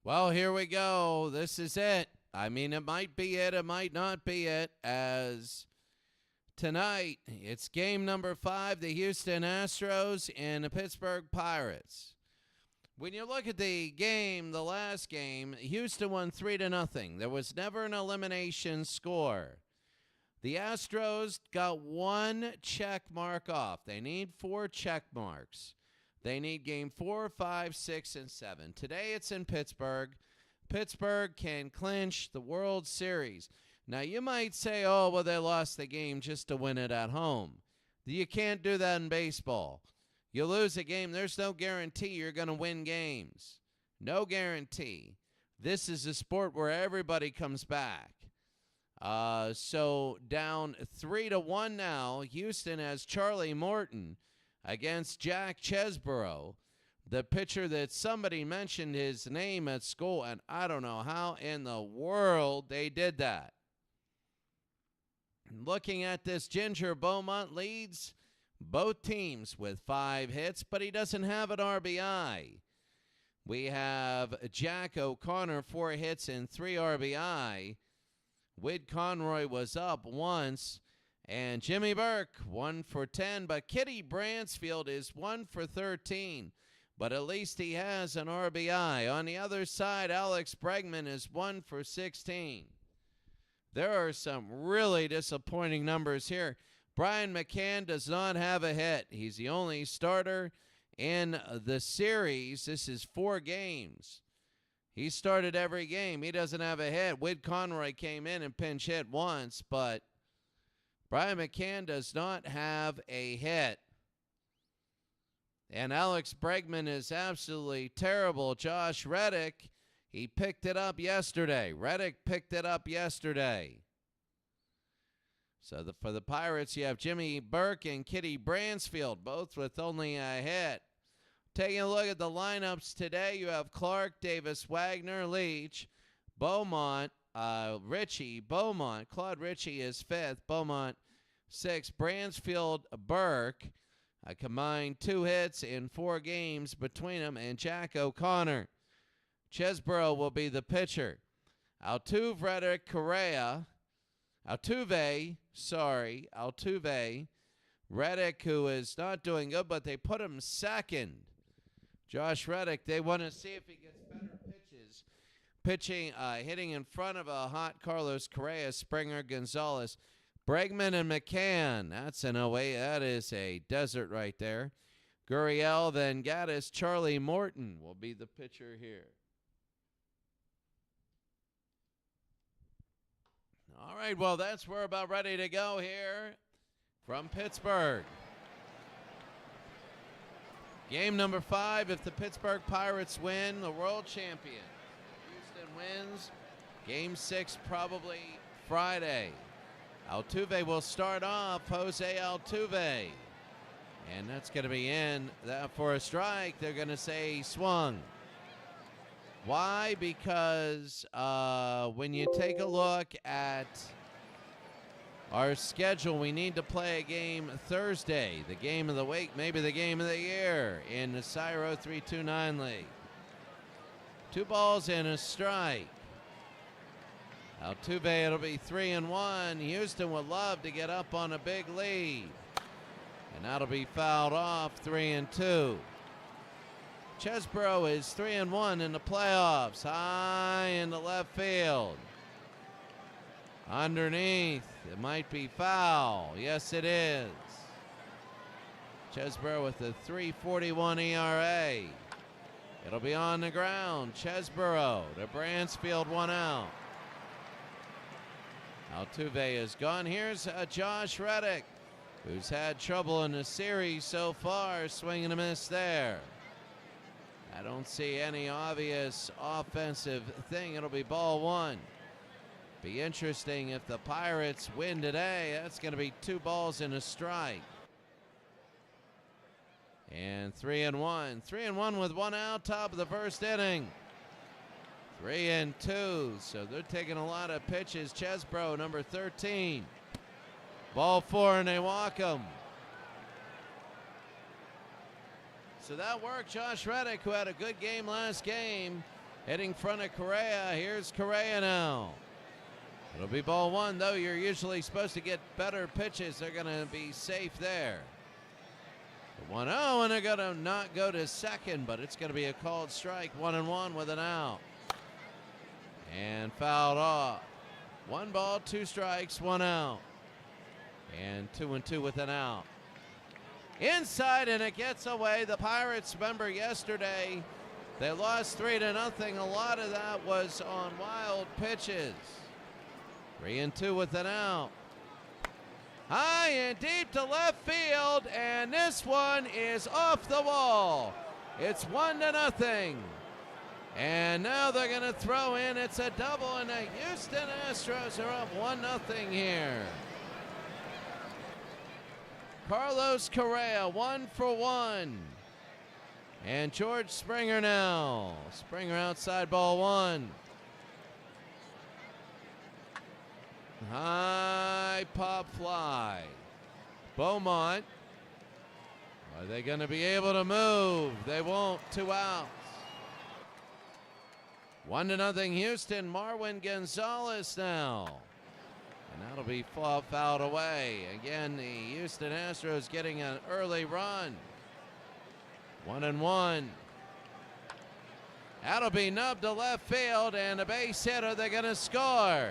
Well, here we go. This is it. I mean, it might be it. It might not be it. As tonight, it's game number 5, the Houston Astros and the Pittsburgh Pirates. When you look at the game, the last game, Houston won 3-0. There was never an elimination score. The Astros got 1 check mark off. They need 4 check marks. They need game 4, 5, 6, and 7. Today it's in Pittsburgh. Pittsburgh can clinch the World Series. Now you might say, oh, well, they lost the game just to win it at home. You can't do that in baseball. You lose a game, there's no guarantee you're going to win games. No guarantee. This is a sport where everybody comes back. So down 3-1 now. Houston has Charlie Morton against Jack Chesborough, the pitcher that somebody mentioned his name at school, and I don't know how in the world they did that. Looking at this, Ginger Beaumont leads both teams with 5 hits, but he doesn't have an RBI. We have Jack O'Connor, 4 hits and 3 RBI. Whit Conroy was up once. And Jimmy Burke, 1 for 10, but Kitty Bransfield is 1 for 13. But at least he has an RBI. On the other side, Alex Bregman is 1 for 16. There are some really disappointing numbers here. Brian McCann does not have a hit. He's the only starter in the series. This is 4 games. He started every game. He doesn't have a hit. Whit Conroy came in and pinch hit once, but Brian McCann does not have a hit. And Alex Bregman is absolutely terrible. Josh Reddick, he picked it up yesterday. Reddick picked it up yesterday. So for the Pirates, you have Jimmy Burke and Kitty Bransfield, both with only a hit. Taking a look at the lineups today, you have Clark, Davis, Wagner, Leach, Beaumont, Ritchie, Beaumont. Claude Ritchie is 5th. Beaumont 6th. Bransfield, Burke. A combined 2 hits in 4 games between them. And Jack O'Connor. Chesborough will be the pitcher. Altuve, Reddick, Correa. Altuve. Reddick, who is not doing good, but they put him 2nd. Josh Reddick, they want to see if he gets better pitches. Hitting in front of a hot Carlos Correa, Springer, Gonzalez, Bregman, and McCann. That's an away. That is a desert right there. Gurriel, then Gaddis. Charlie Morton will be the pitcher here. All right, well, we're about ready to go here from Pittsburgh. Game number 5, if the Pittsburgh Pirates win, the world champion. Houston wins. Game 6 probably Friday. Altuve will start off, Jose Altuve. And that's going to be in. For a strike, they're going to say he swung. Why? Because when you take a look at our schedule, we need to play a game Thursday, the game of the week, maybe the game of the year in the Cyro 329 League. 2 balls and a strike. Altuve, it'll be 3-1. Houston would love to get up on a big lead. And that'll be fouled off, 3-2. Chesborough is 3-1 in the playoffs, high in the left field. Underneath, it might be foul. Yes, it is. Chesborough with a 3.41 ERA. It'll be on the ground. Chesborough to Bransfield, 1 out. Altuve is gone. Here's Josh Reddick, who's had trouble in the series so far. Swing and a miss there. I don't see any obvious offensive thing. It'll be ball 1. Be interesting if the Pirates win today. That's going to be 2 balls and a strike. And 3-1. 3-1 with 1 out, top of the first inning. 3-2. So they're taking a lot of pitches. Chesborough, number 13. Ball 4, and they walk him. So that worked. Josh Reddick, who had a good game last game, Hitting front of Correa. Here's Correa now. It'll be ball one, though. You're usually supposed to get better pitches. They're going to be safe there. The 1-0, and they're going to not go to second, but it's going to be a called strike. 1-1 with an out. And fouled off. 1 ball, 2 strikes, 1 out. And 2-2 with an out. Inside, and it gets away. The Pirates, remember yesterday, they lost 3-0. A lot of that was on wild pitches. 3-2 with an out. High and deep to left field, and this one is off the wall. It's 1-0. And now they're going to throw in. It's a double, and the Houston Astros are up 1-0 here. Carlos Correa, 1 for 1. And George Springer now. Springer outside ball one. High pop fly. Beaumont. Are they going to be able to move? They won't. 2 outs. 1-0 Houston. Marwin Gonzalez now. And that'll be fouled away. Again, the Houston Astros getting an early run. 1-1. That'll be nubbed to left field, and a base hitter. They're going to score.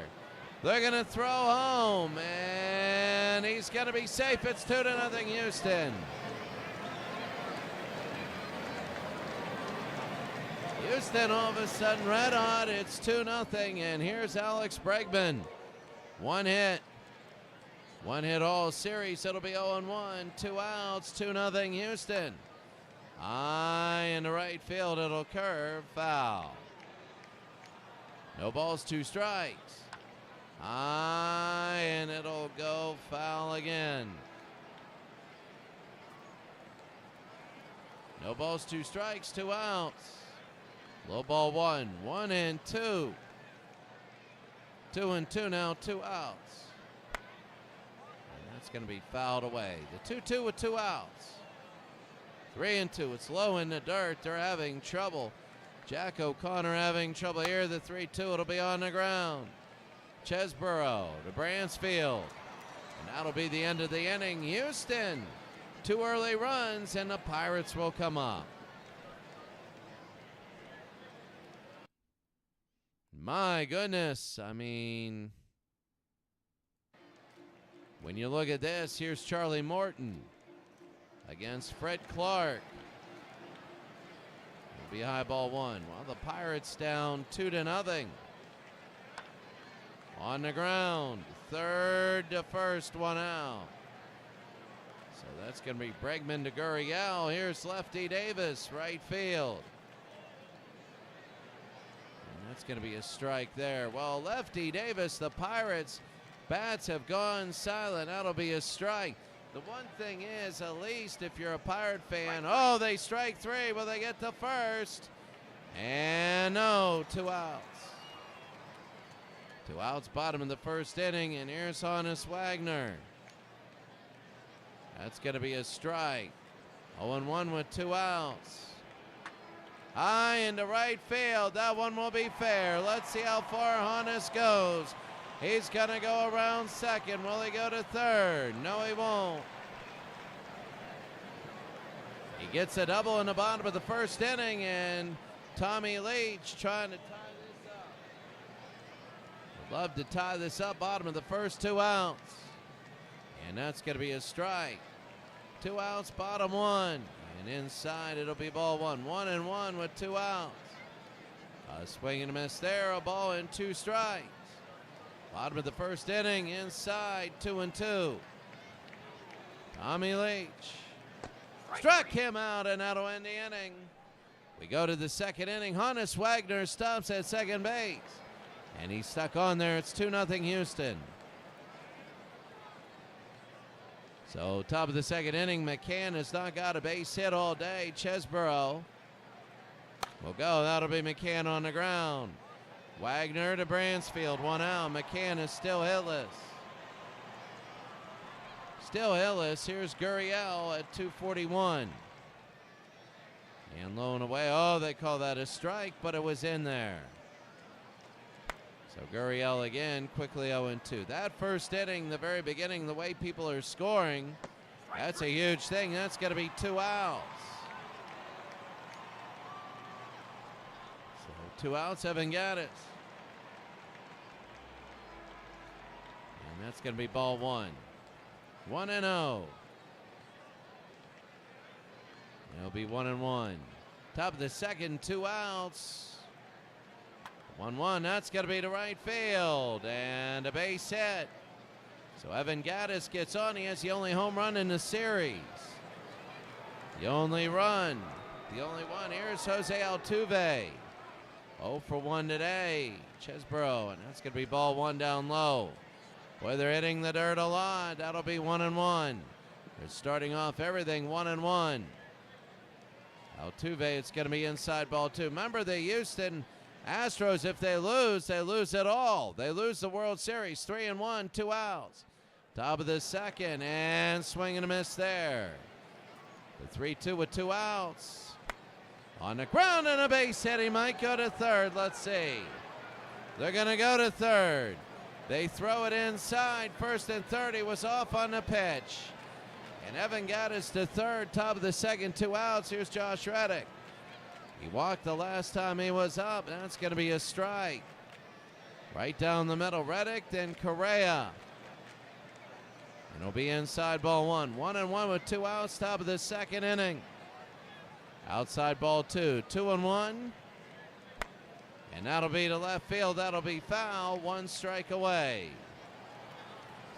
They're going to throw home, and he's going to be safe. It's 2-0 Houston. Houston all of a sudden red hot. It's 2-0, and here's Alex Bregman. 1 hit. 1 hit all series. It'll be 0-1. 2 outs. 2-0 Houston. High in the right field. It'll curve. Foul. No balls, 2 strikes. High, and it'll go foul again. No balls, 2 strikes, 2 outs. Low ball 1. 1-2. 2-2 now, 2 outs. And that's going to be fouled away. The 2-2 with 2 outs. 3-2. It's low in the dirt. They're having trouble. Jack O'Connor having trouble here. The 3-2. It'll be on the ground. Chesborough to Bransfield. And that'll be the end of the inning. Houston, 2 early runs, and the Pirates will come up. My goodness, I mean, when you look at this, here's Charlie Morton against Fred Clark. It'll be high ball 1. Well, the Pirates down 2-0. On the ground, 3rd to 1st, 1 out. So that's going to be Bregman to Gurriel. Here's Lefty Davis, right field. And that's going to be a strike there. Well, Lefty Davis, the Pirates' bats have gone silent. That'll be a strike. The one thing is, at least if you're a Pirate fan, oh, they strike 3. Will they get to 1st? And no, 2 outs. 2 outs, bottom of the 1st inning, and here's Honus Wagner. That's going to be a strike. 0-1 with 2 outs. High into right field. That one will be fair. Let's see how far Honus goes. He's going to go around second. Will he go to 3rd? No, he won't. He gets a double in the bottom of the 1st inning, and Tommy Leach trying to tie this up. Love to tie this up. Bottom of the 1st, 2 outs. And that's going to be a strike. 2 outs, bottom 1. And inside it'll be ball 1. 1-1 with 2 outs. A swing and a miss there. A ball and 2 strikes. Bottom of the 1st inning. Inside 2-2. Tommy Leach struck him out, and that'll end the inning. We go to the 2nd inning. Honus Wagner stops at second base. And he's stuck on there. It's 2-0 Houston. So top of the 2nd inning, McCann has not got a base hit all day. Chesborough will go. That'll be McCann on the ground. Wagner to Bransfield, 1 out. McCann is still hitless. Still hitless. Here's Gurriel at 241. And low and away. Oh, they call that a strike, but it was in there. So Gurriel again, quickly 0-2. That first inning, the very beginning, the way people are scoring, that's a huge thing. That's going to be 2 outs. So 2 outs, Evan Gaddis. And that's going to be ball 1. 1-0. It'll be 1-1. Top of the second, 2 outs. 1-1, that's going to be to right field, and a base hit. So Evan Gaddis gets on. He has the only home run in the series. The only run. The only one. Here's Jose Altuve. 0 for 1 today. Chesbro, and that's going to be ball 1 down low. Boy, they're hitting the dirt a lot. That'll be 1-1. They're starting off everything 1-1. Altuve, it's going to be inside ball 2. Remember, the Houston Astros, if they lose it all. They lose the World Series. 3-1, 2 outs. Top of the second, and swing and a miss there. The 3-2 with 2 outs. On the ground and a base hit. He might go to third. Let's see. They're going to go to third. They throw it inside. First and third. He was off on the pitch. And Evan Gaddis to third. Top of the second, 2 outs. Here's Josh Reddick. He walked the last time he was up. That's going to be a strike. Right down the middle. Reddick, then Correa. And it'll be inside ball 1. 1-1 with 2 outs. Top of the second inning. Outside ball 2. 2-1. And that'll be to left field. That'll be foul. 1 strike away.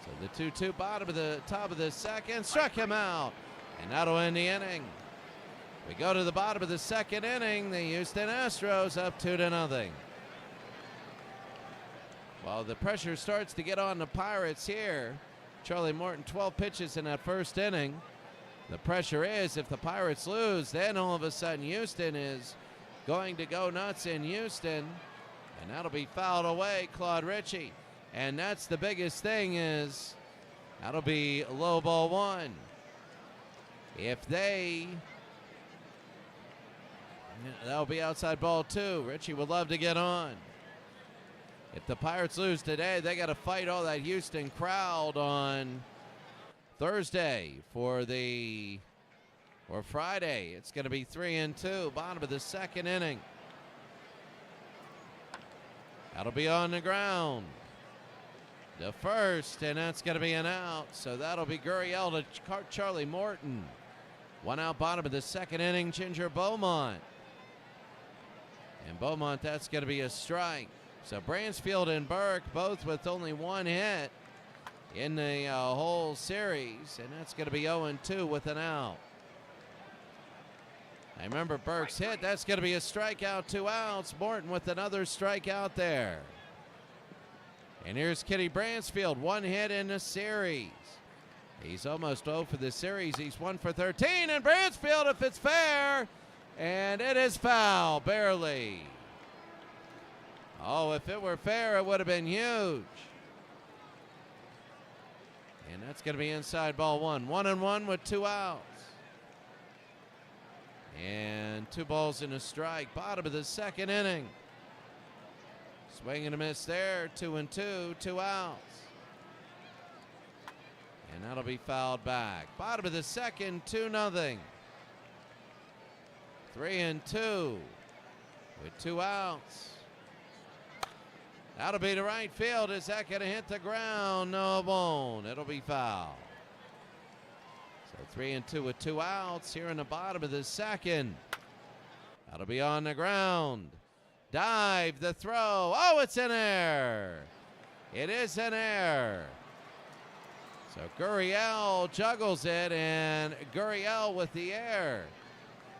So the 2-2 bottom of the top of the second. Struck him out. And that'll end the inning. We go to the bottom of the second inning. The Houston Astros up 2-0. Well, the pressure starts to get on the Pirates here. Charlie Morton, 12 pitches in that first inning. The pressure is if the Pirates lose, then all of a sudden Houston is going to go nuts in Houston. And that'll be fouled away, Claude Ritchie. And that's the biggest thing is that'll be low ball 1. If that'll be outside ball 2. Ritchie would love to get on. If the Pirates lose today, they got to fight all that Houston crowd on Thursday or Friday. It's going to be 3-2, bottom of the second inning. That'll be on the ground. The first, and that's going to be an out. So that'll be Gurriel to Charlie Morton. 1 out, bottom of the second inning, Ginger Beaumont. And Beaumont, that's going to be a strike. So Bransfield and Burke both with only 1 hit in the whole series. And that's going to be 0-2 with an out. I remember Burke's hit. That's going to be a strikeout, 2 outs. Morton with another strikeout there. And here's Kitty Bransfield, 1 hit in the series. He's almost 0 for the series. He's 1 for 13. And Bransfield, if it's fair, and it is foul, barely. Oh, if it were fair, it would have been huge. And that's going to be inside ball 1. 1-1 with 2 outs. And 2 balls and a strike. Bottom of the second inning. Swing and a miss there. 2-2, 2 outs. And that'll be fouled back. Bottom of the second, 2-0. 3-2 with 2 outs. That'll be to right field. Is that going to hit the ground? No, it won't. It'll be foul. So 3-2 with 2 outs here in the bottom of the second. That'll be on the ground. Dive, the throw. Oh, it's in air. It is in air. So Gurriel juggles it, and Gurriel with the air.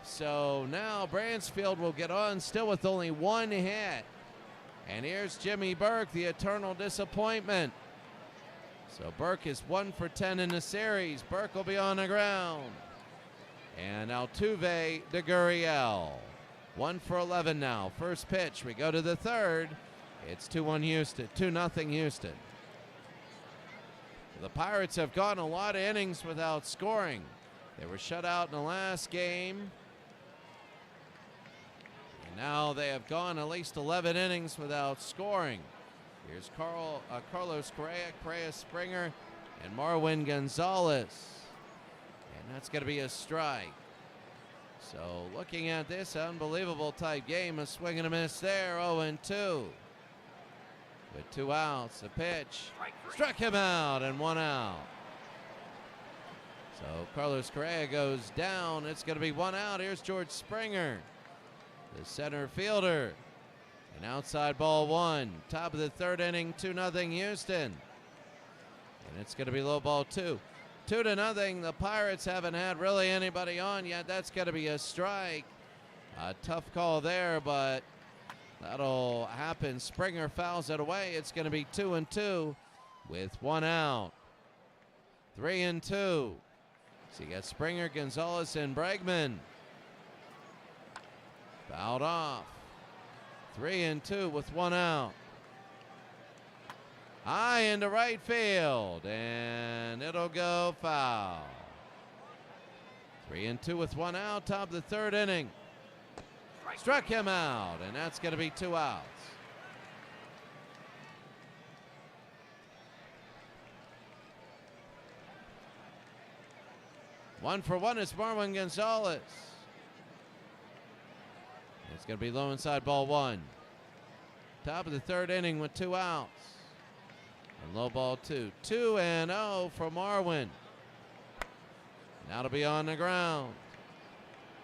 So now Bransfield will get on still with only 1 hit. And here's Jimmy Burke, the eternal disappointment. So Burke is 1 for 10 in the series. Burke will be on the ground. And Altuve to Gurriel. 1 for 11 now. First pitch. We go to the third. It's 2-1 Houston. 2-0 Houston. The Pirates have gone a lot of innings without scoring. They were shut out in the last game. Now they have gone at least 11 innings without scoring. Here's Carlos Correa, Springer, and Marwin Gonzalez. And that's going to be a strike. So looking at this unbelievable type game, a swing and a miss there, 0-2. With 2 outs, the pitch struck him out and 1 out. So Carlos Correa goes down. It's going to be 1 out. Here's George Springer, the center fielder. An outside ball 1. Top of the 3rd inning, 2-0 Houston. And it's going to be low ball 2. 2-0. The Pirates haven't had really anybody on yet. That's going to be a strike. A tough call there, but that'll happen. Springer fouls it away. It's going to be 2-2 with 1 out. 3-2. So you got Springer, Gonzalez, and Bregman. Fouled off. 3-2 with 1 out. High into right field, and it'll go foul. 3-2 with 1 out, top of the 3rd inning. Struck him out, and that's going to be 2 outs. One for one is Marwin Gonzalez. It's going to be low inside ball 1. Top of the 3rd inning with 2 outs. And low ball 2. 2-0 for Marwin. Now to be on the ground.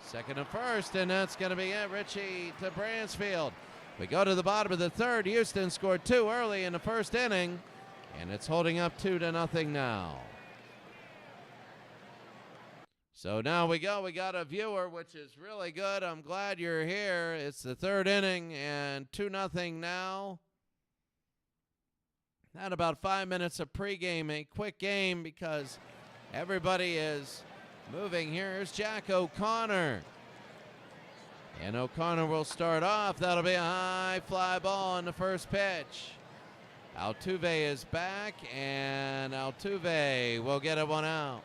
Second and first, and that's going to be it. Richie to Bransfield. We go to the bottom of the 3rd. Houston scored 2 early in the 1st inning, and it's holding up 2-0 now. So now we go. We got a viewer, which is really good. I'm glad you're here. It's the 3rd inning and 2-0 now. Had about 5 minutes of pregame, a quick game because everybody is moving. Here's Jack O'Connor. And O'Connor will start off. That'll be a high fly ball on the first pitch. Altuve is back, and Altuve will get it 1 out.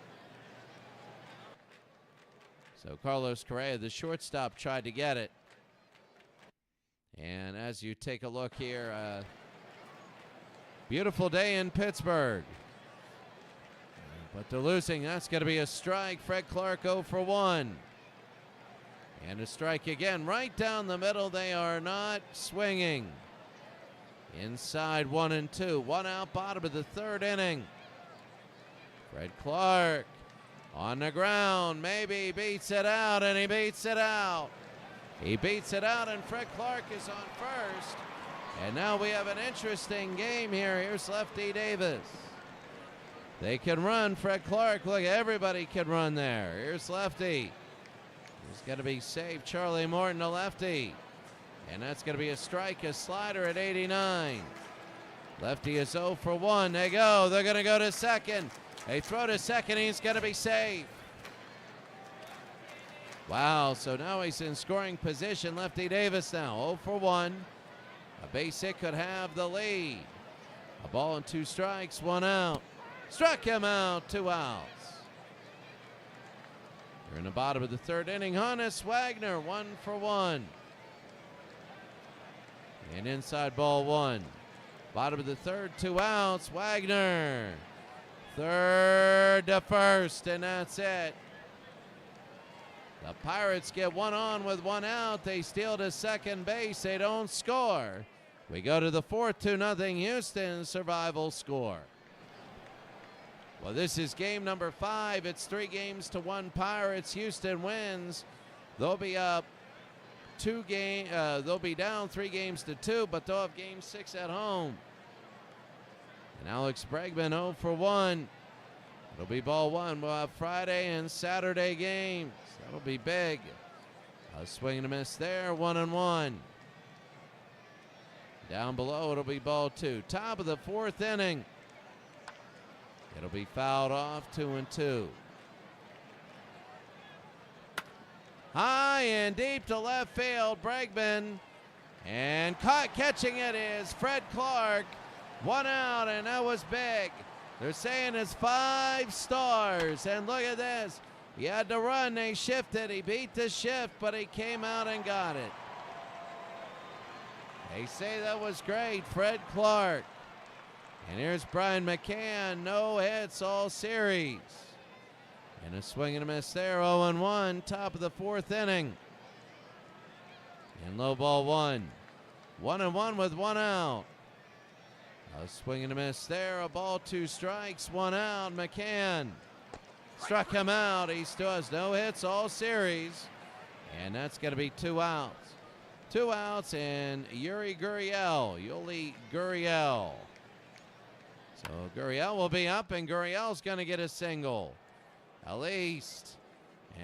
So Carlos Correa, the shortstop, tried to get it. And as you take a look here, beautiful day in Pittsburgh. But they're losing. That's going to be a strike. Fred Clark 0 for 1. And a strike again. Right down the middle. They are not swinging. Inside 1-2. 1 out, bottom of the 3rd inning. Fred Clark on the ground. Maybe he beats it out, and he beats it out. He beats it out, and Fred Clark is on first. And now we have an interesting game here. Here's Lefty Davis. They can run. Fred Clark, look, everybody can run there. Here's Lefty. He's going to be safe. Charlie Morton, the lefty. And that's going to be a strike, a slider at 89. Lefty is 0 for 1. They go. They're going to go to second. They throw to second. He's going to be safe. Wow, so now he's in scoring position. Lefty Davis now 0 for 1. A base hit could have the lead. A ball and 2 strikes, 1 out. Struck him out, 2 outs. We're in the bottom of the 3rd inning. Honus Wagner 1 for 1. And inside ball 1. Bottom of the 3rd, 2 outs. Wagner. 3rd to 1st, and that's it. The Pirates get 1 on with 1 out. They steal to second base. They don't score. We go to the 4th, 2-0 Houston survival score. Well, this is game number 5. It's 3-1 Pirates. Houston wins. They'll be up they'll be down 3-2, but they'll have game 6 at home. And Alex Bregman 0 for 1. It'll be ball 1. We'll have Friday and Saturday games. That'll be big. A swing and a miss there, 1-1. Down below, it'll be ball 2. Top of the 4th inning. It'll be fouled off, 2-2. High and deep to left field, Bregman. And catching it is Fred Clark. 1 out, and that was big. They're saying it's 5 stars. And look at this. He had to run. They shifted. He beat the shift, but he came out and got it. They say that was great, Fred Clark. And here's Brian McCann, no hits all series. And a swing and a miss there, 0-1, top of the fourth inning. And low ball one. 1-1 with one out. A swing and a miss there, a ball, two strikes, one out. McCann struck him out. He still has no hits all series. And that's going to be two outs. Two outs and Yuli Gurriel. So Gurriel will be up, and Gurriel's going to get a single. At least.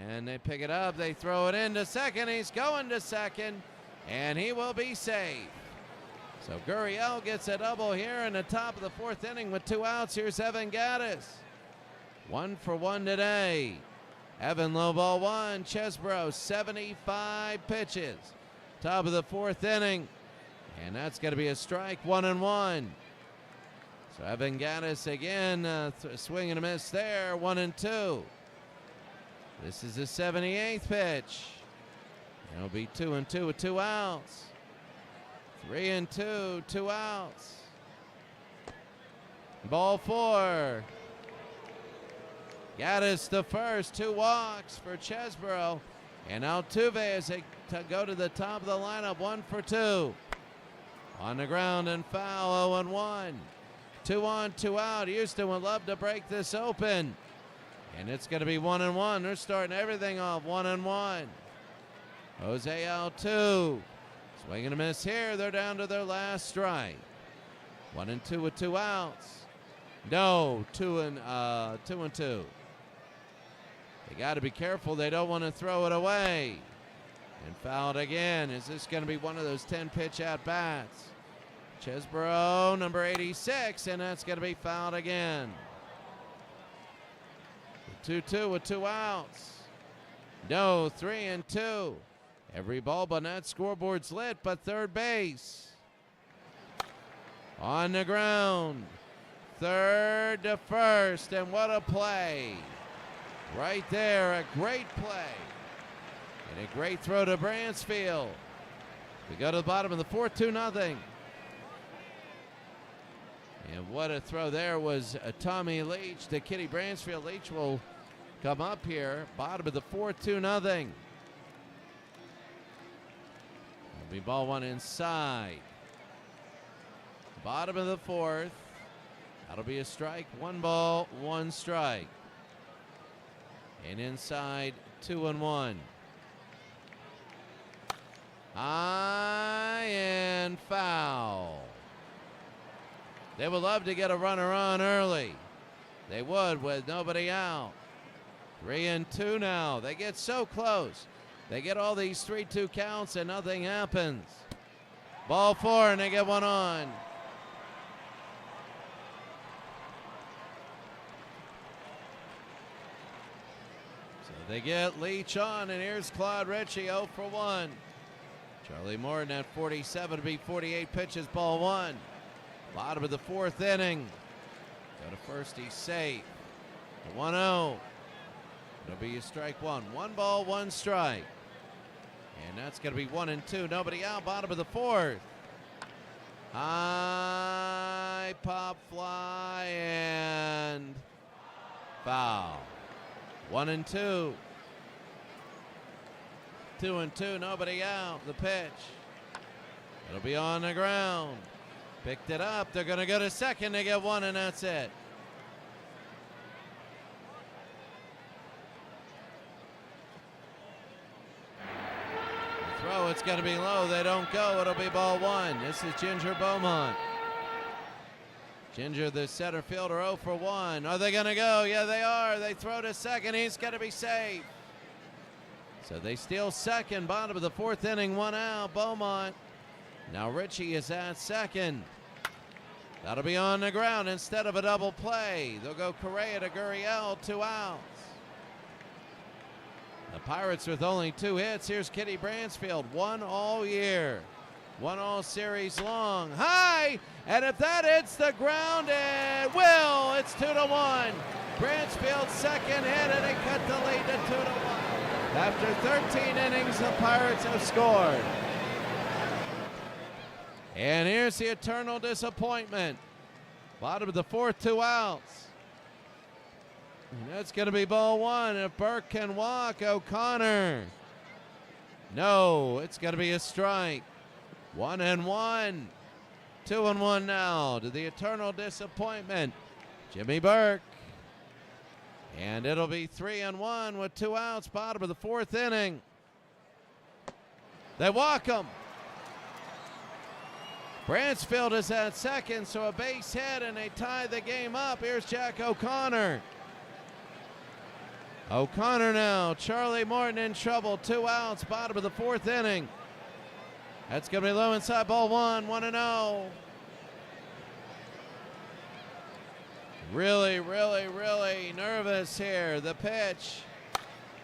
And they pick it up. They throw it into second. He's going to second, and he will be safe. So Gurriel gets a double here in the top of the fourth inning with two outs. Here's Evan Gattis. 1 for 1 today. Evan low ball one. Chesbro 75 pitches. Top of the fourth inning. And that's going to be a strike, 1-1. So Evan Gattis again, swing and a miss there, 1-2. This is the 78th pitch. It'll be 2-2 with two outs. 3-2, two outs. Ball four. Gattis the first, two walks for Chesbro. And Altuve as they go to the top of the lineup, 1 for 2. On the ground and foul, 0-1. 2 on, 2 out. Houston would love to break this open. And it's going to be 1-1. They're starting everything off 1-1. Jose Altuve. Swing and a miss here. They're down to their last strike. 1-2 with two outs. No, 2-2. They got to be careful. They don't want to throw it away. And fouled again. Is this going to be one of those 10-pitch at-bats? Chesbro, number 86, and that's going to be fouled again. 2-2 with two outs. No, 3-2. Every ball but that scoreboard's lit, but third base. On the ground. Third to first, and what a play. Right there, a great play. And a great throw to Bransfield. We go to the bottom of the fourth, 2-0. And what a throw there was Tommy Leach to Kitty Bransfield. Leach will come up here. Bottom of the fourth, 2-0. It'll be ball one inside. Bottom of the fourth. That'll be a strike. 1 ball, 1 strike. And inside, 2-1. High and foul. They would love to get a runner on early. They would with nobody out. 3-2 now. They get so close. They get all these 3-2 counts and nothing happens. Ball four and they get one on. So they get Leach on, and here's Claude Ritchie, 0 for 1. Charlie Morton at 47 to be 48 pitches, ball one. Bottom of the fourth inning. Go to first, he's safe. 1-0. It'll be a strike one. 1 ball, 1 strike. And that's going to be 1-2. Nobody out. Bottom of the fourth. High pop fly and foul. 1-2. 2-2. Nobody out. The pitch. It'll be on the ground. Picked it up. They're going to go to second. They get one, and that's it. The throw, it's going to be low. They don't go. It'll be ball one. This is Ginger Beaumont. Ginger, the center fielder, 0 for 1. Are they going to go? Yeah, they are. They throw to second. He's going to be safe. So they steal second. Bottom of the fourth inning, 1 out. Beaumont. Now Ritchie is at second. That'll be on the ground instead of a double play. They'll go Correa to Gurriel, 2 outs. The Pirates with only 2 hits. Here's Kitty Bransfield, 1 all year. 1 all series long. High, and if that hits the ground, it will. It's 2-1. Bransfield's second hit, and they cut the lead to 2-1. After 13 innings, the Pirates have scored. And here's the eternal disappointment. Bottom of the fourth, 2 outs. And that's going to be ball one. If Burke can walk, O'Connor. No, it's going to be a strike. 1-1. 2-1 now to the eternal disappointment, Jimmy Burke. And it'll be 3-1 with 2 outs, bottom of the fourth inning. They walk him. Bransfield is at second, so a base hit, and they tie the game up. Here's Jack O'Connor. O'Connor now. Charlie Morton in trouble. 2 outs, bottom of the fourth inning. That's going to be low inside, ball one, 1-0. Really, really, really nervous here. The pitch.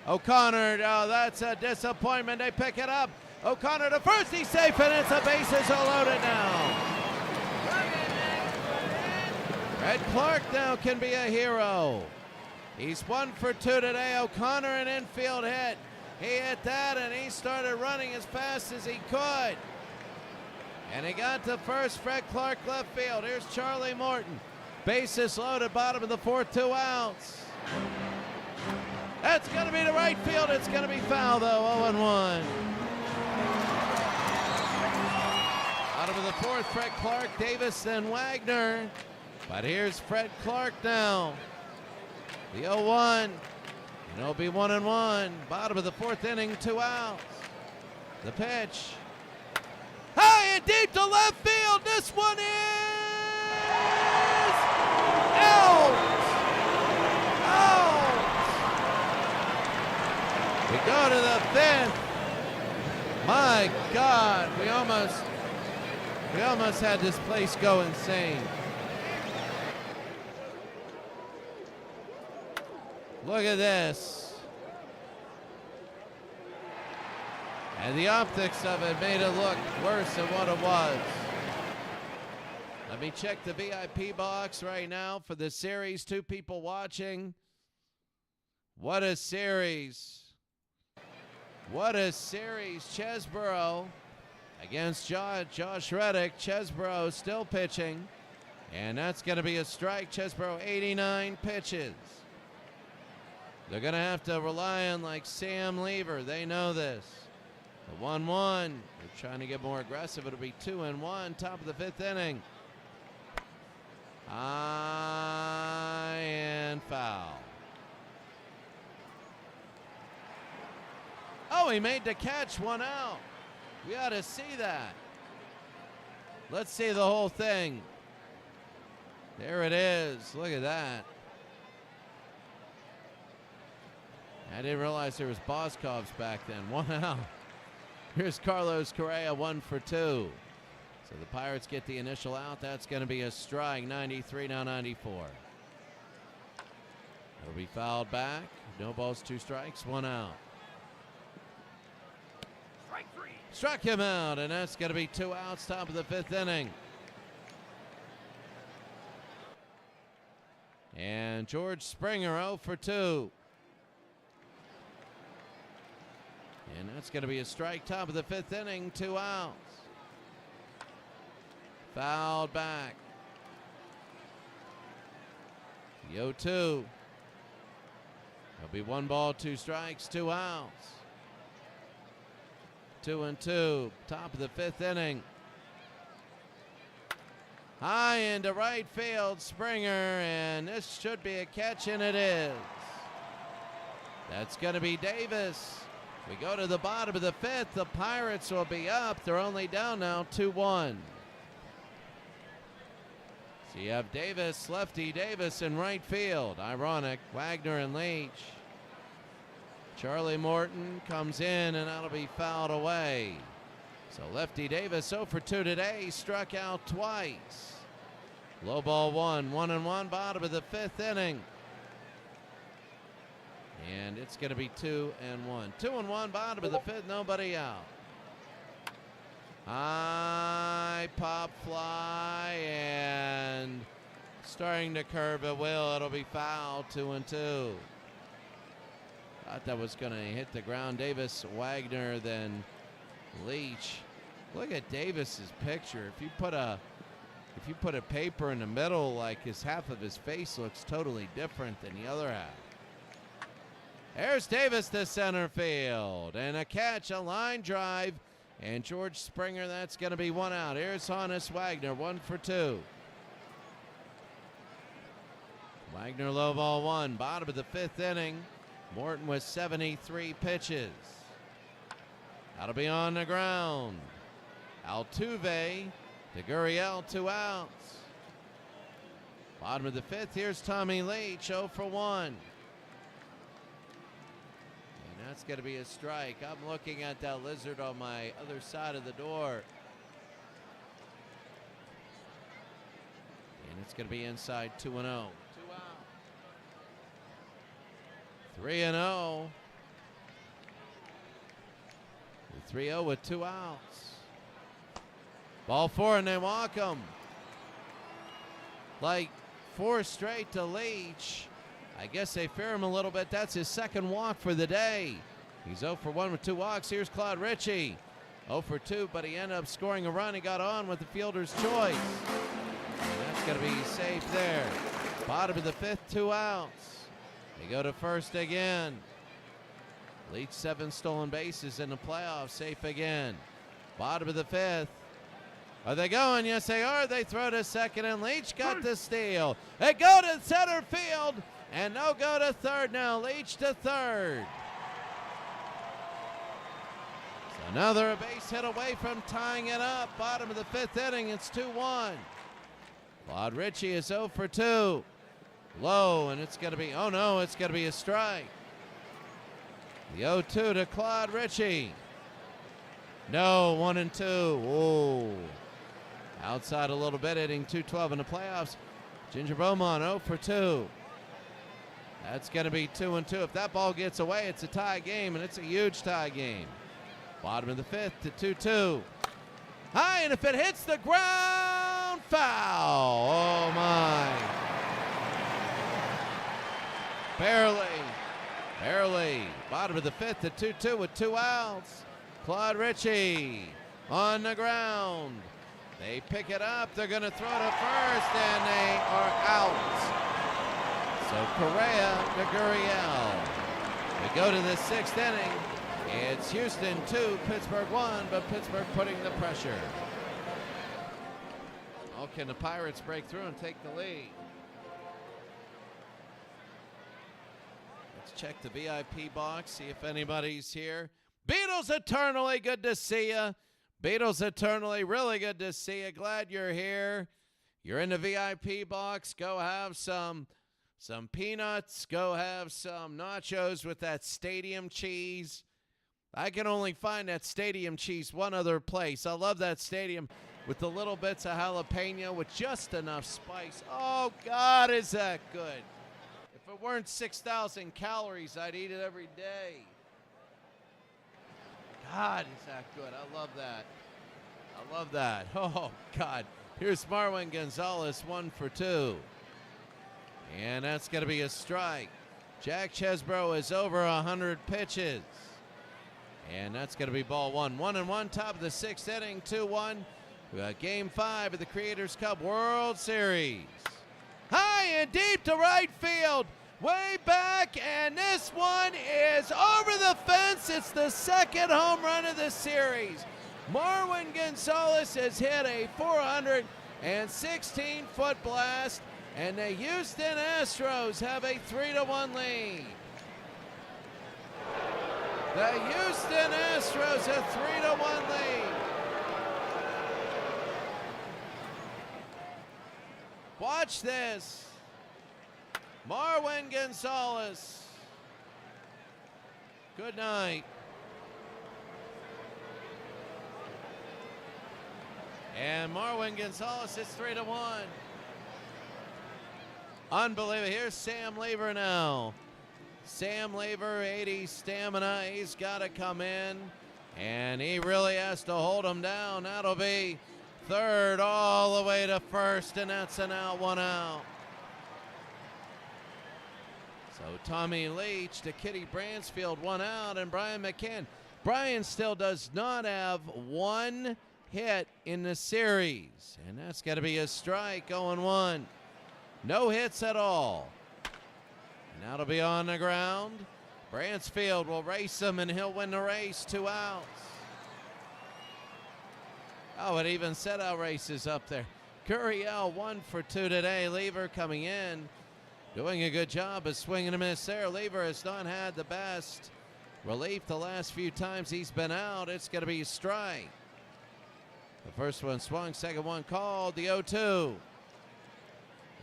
O'Connor, oh, that's a disappointment. They pick it up. O'Connor to first, he's safe, and it's the bases are loaded now. Red Clark now can be a hero. He's 1 for 2 today. O'Connor an infield hit. He hit that, and he started running as fast as he could. And he got to first. Fred Clark left field. Here's Charlie Morton. Bases loaded, bottom of the fourth, 2 outs. That's going to be to right field. It's going to be foul, though, 0-1. Bottom of the fourth, Fred Clark, Davis, then Wagner. But here's Fred Clark now. The 0-1. And it'll be 1-1. Bottom of the fourth inning, 2 outs. The pitch. High and deep to left field. This one is out. Out. We go to the 5th. My God, we almost had this place go insane. Look at this. And the optics of it made it look worse than what it was. Let me check the VIP box right now for the series. 2 people watching. What a series. What a series. Chesborough against Josh Reddick. Chesborough still pitching. And that's going to be a strike. Chesborough 89 pitches. They're going to have to rely on like Sam Lever. They know this. The 1-1. They're trying to get more aggressive. It'll be 2-1. Top of the 5th inning. High and foul. Oh, he made the catch. 1 out. We ought to see that. Let's see the whole thing. There it is. Look at that. I didn't realize there was Boscovs back then. 1 out. Here's Carlos Correa, 1 for 2. So the Pirates get the initial out. That's going to be a strike. 93, now 94. It'll be fouled back. No balls, 2 strikes, 1 out. Strike 3. Struck him out, and that's going to be 2 outs, top of the 5th inning. And George Springer 0 for 2. And that's going to be a strike, top of the 5th inning, 2 outs. Fouled back. The 0-2. There'll be 1 ball, 2 strikes, 2 outs. 2-2, top of the 5th inning. High into right field, Springer, and this should be a catch, and it is. That's going to be Davis. We go to the bottom of the 5th. The Pirates will be up. They're only down now 2-1. So you have Davis, lefty Davis in right field. Ironic, Wagner and Leach. Charlie Morton comes in, and that'll be fouled away. So lefty Davis 0 for 2 today. He struck out twice. Low ball 1, 1-1, bottom of the 5th inning. And it's going to be 2-1. 2-1, bottom of the 5th, nobody out. High pop fly, and starting to curve at will. It'll be fouled, 2-2. Thought that was going to hit the ground. Davis, Wagner, then Leach. Look at Davis's picture. If you put a paper in the middle, like his half of his face looks totally different than the other half. There's Davis to center field. And a catch, a line drive. And George Springer, that's going to be one out. Here's Honus Wagner, 1 for 2. Wagner low ball 1, bottom of the 5th inning. Morton with 73 pitches. That'll be on the ground. Altuve to Gurriel, 2 outs. Bottom of the 5th, here's Tommy Leach, 0 for 1. And that's going to be a strike. I'm looking at that lizard on my other side of the door. And it's going to be inside 2-0. 2 out. 3-0. 3-0 with 2 outs. Ball 4 and they walk him. Like 4 straight to Leach. I guess they fear him a little bit. That's his 2nd walk for the day. He's 0 for 1 with 2 walks. Here's Claude Ritchie. 0 for 2, but he ended up scoring a run. He got on with the fielder's choice. And that's going to be safe there. Bottom of the 5th, 2 outs. They go to first again. Leach 7 stolen bases in the playoffs. Safe again. Bottom of the 5th. Are they going? Yes, they are. They throw to second, and Leach got the steal. They go to center field, and they'll go to third now. Leach to third. So now they're a base hit away from tying it up. Bottom of the 5th inning, it's 2-1. Claude Ritchie is 0 for 2. Low, and it's going to be, oh no, it's going to be a strike. The 0-2 to Claude Ritchie. No, 1-2. Whoa. Outside a little bit, hitting .212 in the playoffs. Ginger Beaumont 0 for 2. That's going to be 2-2. If that ball gets away, it's a tie game, and it's a huge tie game. Bottom of the 5th to 2-2. High, and if it hits the ground, foul. Oh, my. Barely. Bottom of the 5th to 2-2 with 2 outs. Claude Ritchie on the ground. They pick it up. They're going to throw to first, and they are out. So Correa to Gurriel. We go to the 6th inning. It's Houston 2, Pittsburgh 1, but Pittsburgh putting the pressure. Oh, can the Pirates break through and take the lead? Let's check the VIP box, see if anybody's here. Beatles eternally, good to see you. Beatles eternally, really good to see you. Glad you're here. You're in the VIP box. Go have some peanuts. Go have some nachos with that stadium cheese. I can only find that stadium cheese one other place. I love that stadium with the little bits of jalapeno with just enough spice. Oh, God, is that good. If it weren't 6,000 calories, I'd eat it every day. God, is that good. I love that. I love that. Oh, God. Here's Marwin Gonzalez, 1 for 2. And that's going to be a strike. Jack Chesbro is over 100 pitches. And that's going to be ball 1. 1-1, top of the 6th inning, 2-1. Game 5 of the Creators Cup World Series. High and deep to right field. Way back, and this one is over the fence. It's the 2nd home run of the series. Marwin Gonzalez has hit a 416-foot blast, and the Houston Astros have a 3-1 lead. The Houston Astros a 3-1 lead. Watch this. Marwin Gonzalez. Good night. And Marwin Gonzalez is 3-1. Unbelievable. Here's Sam Lever now. Sam Lever, 80 stamina. He's got to come in. And he really has to hold him down. That'll be third all the way to first. And that's an out, 1 out. So Tommy Leach to Kitty Bransfield, 1 out, and Brian McCann. Brian still does not have 1 hit in the series. And that's going to be a strike, 0-1. No hits at all. And that'll be on the ground. Bransfield will race him, and he'll win the race. 2 outs. Oh, it even said out races up there. Gurriel 1 for 2 today. Lever coming in, doing a good job of swinging a miss there. Lever has not had the best relief the last few times he's been out. It's going to be a strike. The first one swung, second one called, the 0-2.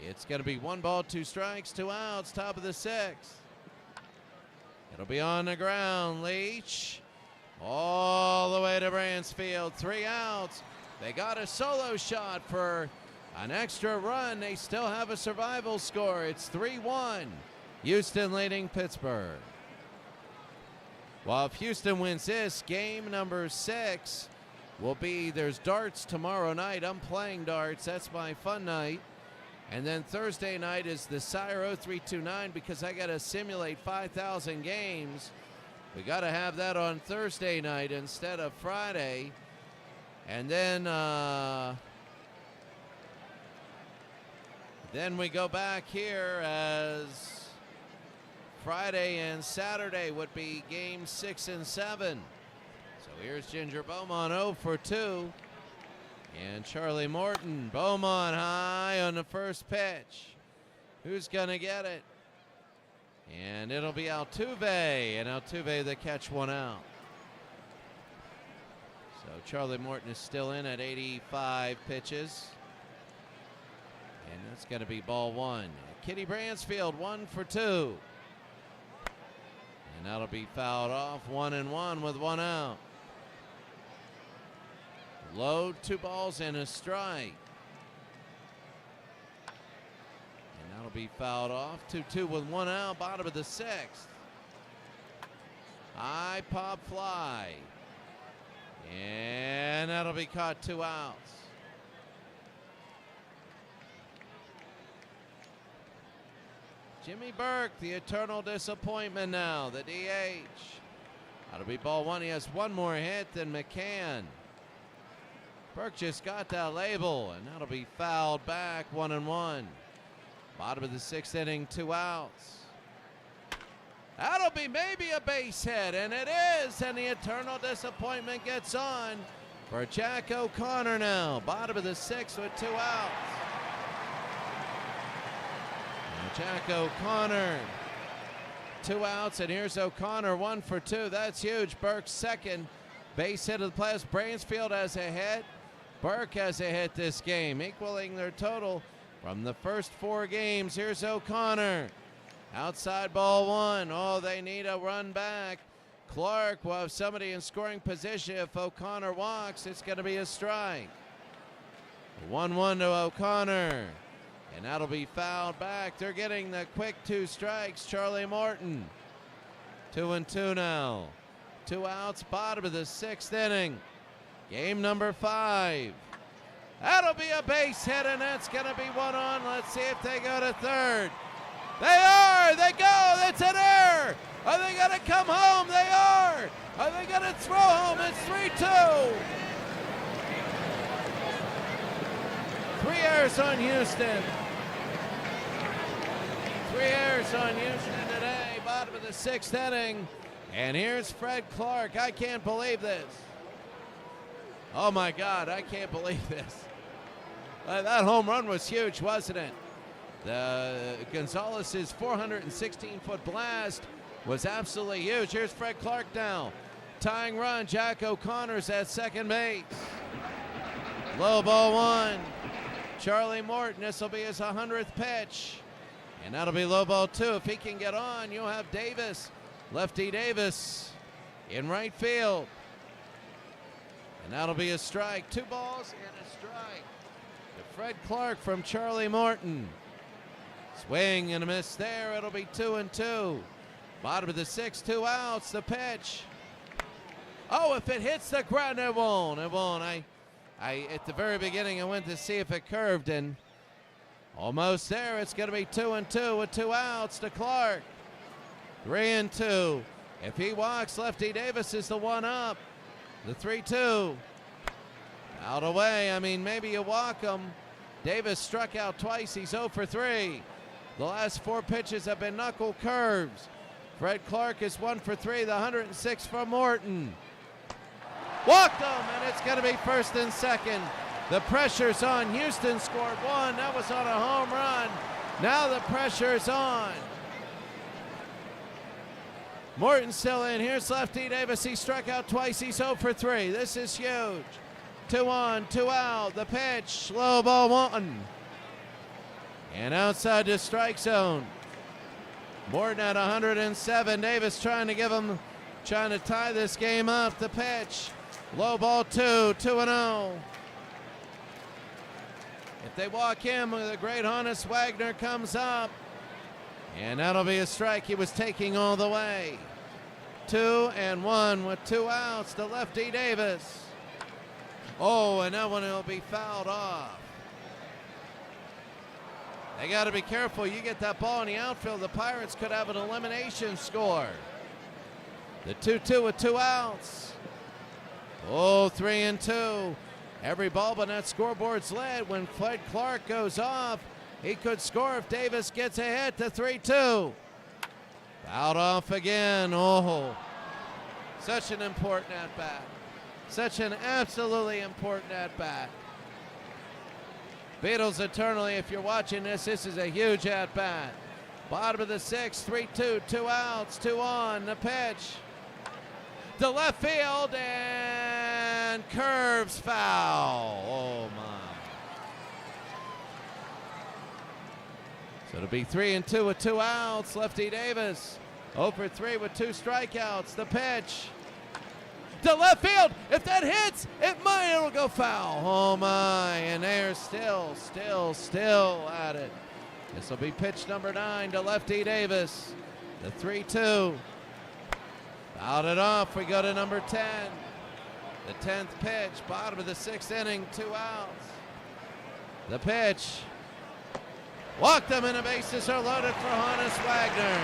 It's going to be 1 ball, 2 strikes, 2 outs, top of the 6th. It'll be on the ground. Leach all the way to Bransfield. 3 outs. They got a solo shot for an extra run. They still have a survival score. It's 3-1. Houston leading Pittsburgh. Well, if Houston wins this, game number 6 will be, there's darts tomorrow night. I'm playing darts. That's my fun night. And then Thursday night is the Sire 0329 because I got to simulate 5,000 games. We got to have that on Thursday night instead of Friday. And then we go back here as Friday and Saturday would be games 6 and 7. So here's Ginger Beaumont 0 for 2. And Charlie Morton. Beaumont high on the first pitch. Who's going to get it? And it'll be Altuve. And Altuve the catch, 1 out. So Charlie Morton is still in at 85 pitches. And that's going to be ball 1. Kitty Bransfield 1 for 2. And that'll be fouled off. 1-1 with 1 out. Low, 2 balls and a strike. And that'll be fouled off. 2-2 with 1 out, bottom of the 6th. High pop fly. And that'll be caught, 2 outs. Jimmy Burke, the eternal disappointment now, the DH. That'll be ball 1. He has 1 more hit than McCann. Burke just got that label, and that'll be fouled back, 1-1. Bottom of the 6th inning, 2 outs. That'll be maybe a base hit, and it is, and the eternal disappointment gets on for Jack O'Connor now. Bottom of the 6th with 2 outs. And Jack O'Connor, 2 outs, and here's O'Connor 1 for 2. That's huge. Burke's second base hit of the playoffs. Bransfield has a hit. Burke has a hit this game, equaling their total from the first 4 games. Here's O'Connor. Outside ball 1. Oh, they need a run back. Clark will have somebody in scoring position. If O'Connor walks, it's going to be a strike. 1-1 to O'Connor. And that'll be fouled back. They're getting the quick 2 strikes. Charlie Morton. 2-2 now. 2 outs, bottom of the 6th inning. Game number 5. That'll be a base hit, and that's going to be 1 on. Let's see if they go to third. They are! They go! That's an error! Are they going to come home? They are! Are they going to throw home? It's 3-2. 3 errors on Houston. 3 errors on Houston today, bottom of the 6th inning. And here's Fred Clark. I can't believe this. Oh, my God, I can't believe this. That home run was huge, wasn't it? Gonzalez's 416-foot blast was absolutely huge. Here's Fred Clark now. Tying run, Jack O'Connor's at second base. Low ball 1. Charlie Morton, this will be his 100th pitch. And that'll be low ball 2. If he can get on, you'll have Davis, Lefty Davis, in right field. And that'll be a strike. 2 balls and a strike to Fred Clark from Charlie Morton. Swing and a miss there. It'll be 2-2. Bottom of the 6th, 2 outs. The pitch. Oh, if it hits the ground, it won't. It won't. I at the very beginning, I went to see if it curved, and almost there. It's going to be 2-2 with 2 outs to Clark. 3-2. If he walks, Lefty Davis is the 1 up. The 3-2. Out away. I mean, maybe you walk him. Davis struck out twice. He's 0 for 3. The last 4 pitches have been knuckle curves. Fred Clark is 1 for 3. The 106 from Morton. Walked him, and it's going to be first and second. The pressure's on. Houston scored 1. That was on a home run. Now the pressure's on. Morton still in. Here's lefty Davis. He struck out twice. He's 0 for 3. This is huge. 2 on, 2 out. The pitch. Slow ball 1. And outside the strike zone. Morton at 107. Davis trying to tie this game up. The pitch. Low ball 2. 2-0. If they walk him, the great Honus Wagner comes up. And that'll be a strike. He was taking all the way. 2-1 with 2 outs to lefty Davis. Oh, and that one will be fouled off. They got to be careful. You get that ball in the outfield, the Pirates could have an elimination score. The 2-2 with 2 outs. Oh, 3-2. Every ball but that scoreboard's lit. When Fred Clark goes off, he could score if Davis gets a hit to 3-2. Fouled off again. Oh, such an important at-bat. Such an absolutely important at-bat. Beatles eternally, if you're watching this is a huge at-bat. Bottom of the 6th, 3-2, 2 outs, 2 on, the pitch. To left field, and curves foul. Oh, my. So it'll be 3-2 with 2 outs. Lefty Davis, 0 for 3 with 2 strikeouts. The pitch. To left field. If that hits, it'll go foul. Oh, my. And they're still at it. This will be pitch number 9 to lefty Davis. The 3-2. Fouled it off. We go to number 10. The 10th pitch. Bottom of the 6th inning. 2 outs. The pitch. Walked them, and the bases are loaded for Honus Wagner.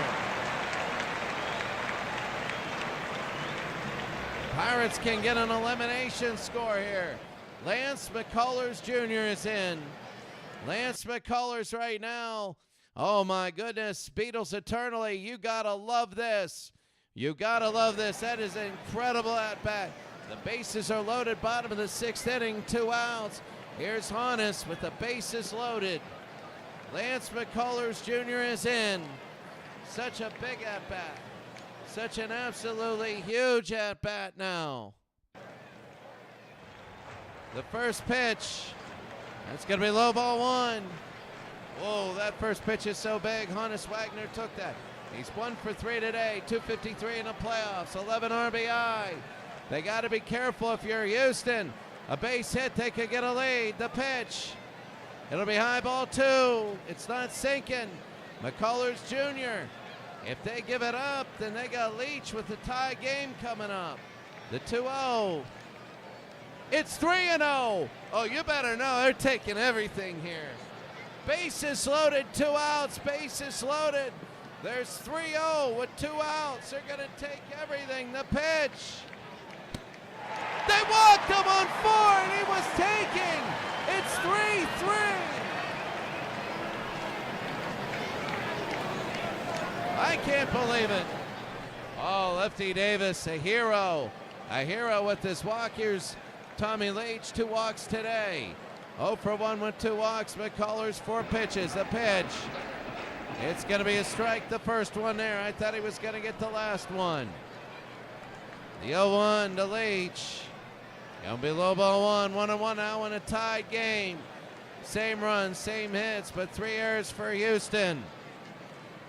Pirates can get an elimination score here. Lance McCullers Jr. is in. Lance McCullers right now. Oh, my goodness. Beatles eternally. You got to love this. You got to love this. That is an incredible at-bat. The bases are loaded. Bottom of the 6th inning. 2 outs. Here's Honus with the bases loaded. Lance McCullers Jr. is in. Such a big at-bat. Such an absolutely huge at-bat now. The first pitch. That's going to be low ball 1. Whoa, that first pitch is so big. Honus Wagner took that. He's 1 for 3 today. 253 in the playoffs. 11 RBI. They got to be careful if you're Houston. A base hit, they could get a lead. The pitch. It'll be high ball 2. It's not sinking. McCullers Jr. If they give it up, then they got Leach with the tie game coming up. The 2-0. It's 3-0. Oh, you better know they're taking everything here. Bases loaded, 2 outs, bases loaded. There's 3-0 with 2 outs. They're going to take everything. The pitch. They walked him on 4, and he was taking. It's 3-3. I can't believe it. Oh, lefty Davis, a hero. A hero with his walk. Here's Tommy Leach, 2 walks today. 0 for 1 with 2 walks. McCullers, 4 pitches. The pitch. It's going to be a strike, the first one there. I thought he was going to get the last one. The 0-1 to Leach. Going to be low ball 1. 1-1 now in a tied game. Same runs, same hits, but 3 errors for Houston.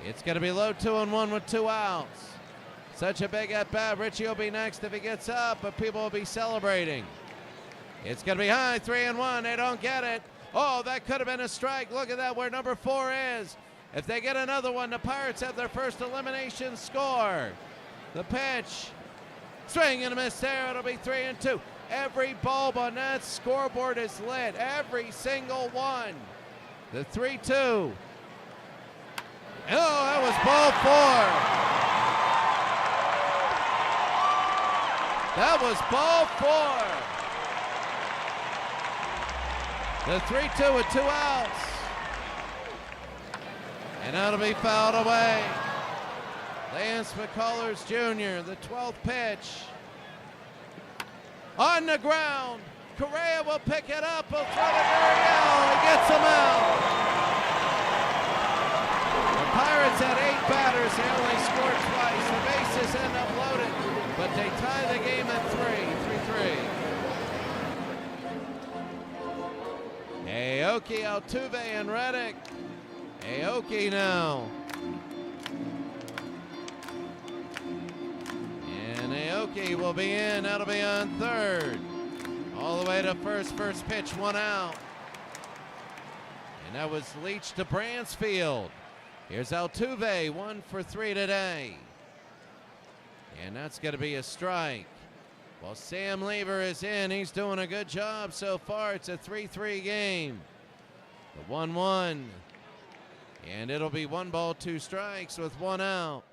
It's going to be low 2-1 with 2 outs. Such a big at-bat. Richie will be next if he gets up, but people will be celebrating. It's going to be high, 3-1. They don't get it. Oh, that could have been a strike. Look at that, where number 4 is. If they get another one, the Pirates have their first elimination score. The pitch. Swing and a miss there. It'll be 3-2. Every bulb on that scoreboard is lit. Every single one. The 3-2. Oh, that was ball 4. That was ball 4. The 3-2 with 2 outs. And that'll be fouled away. Lance McCullers Jr., the 12th pitch. On the ground. Correa will pick it up. He'll throw to Gurriel. He gets him out. The Pirates had 8 batters. They only scored twice. The bases end up loaded, but they tie the game at 3-3. Aoki, Altuve, and Reddick. Aoki now. And Aoki will be in. That'll be on third. All the way to first pitch, 1 out. And that was Leach to Bransfield. Here's Altuve, 1 for 3 today. And that's going to be a strike. Well, Sam Lever is in. He's doing a good job so far. It's a 3-3 game. The 1-1. And it'll be 1 ball, 2 strikes with 1 out.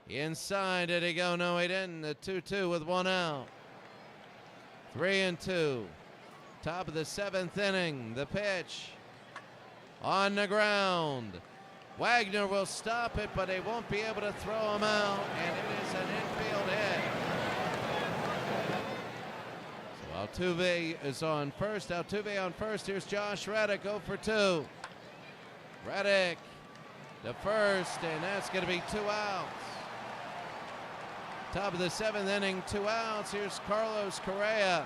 Inside, did he go? No, he didn't. The 2-2 with 1 out. 3-2. Top of the 7th inning. The pitch. On the ground. Wagner will stop it, but they won't be able to throw him out. And it is an infield hit. So Altuve is on first. Altuve on first. Here's Josh Reddick, 0 for 2. Reddick to first, and that's going to be 2 outs. Top of the 7th inning, 2 outs. Here's Carlos Correa.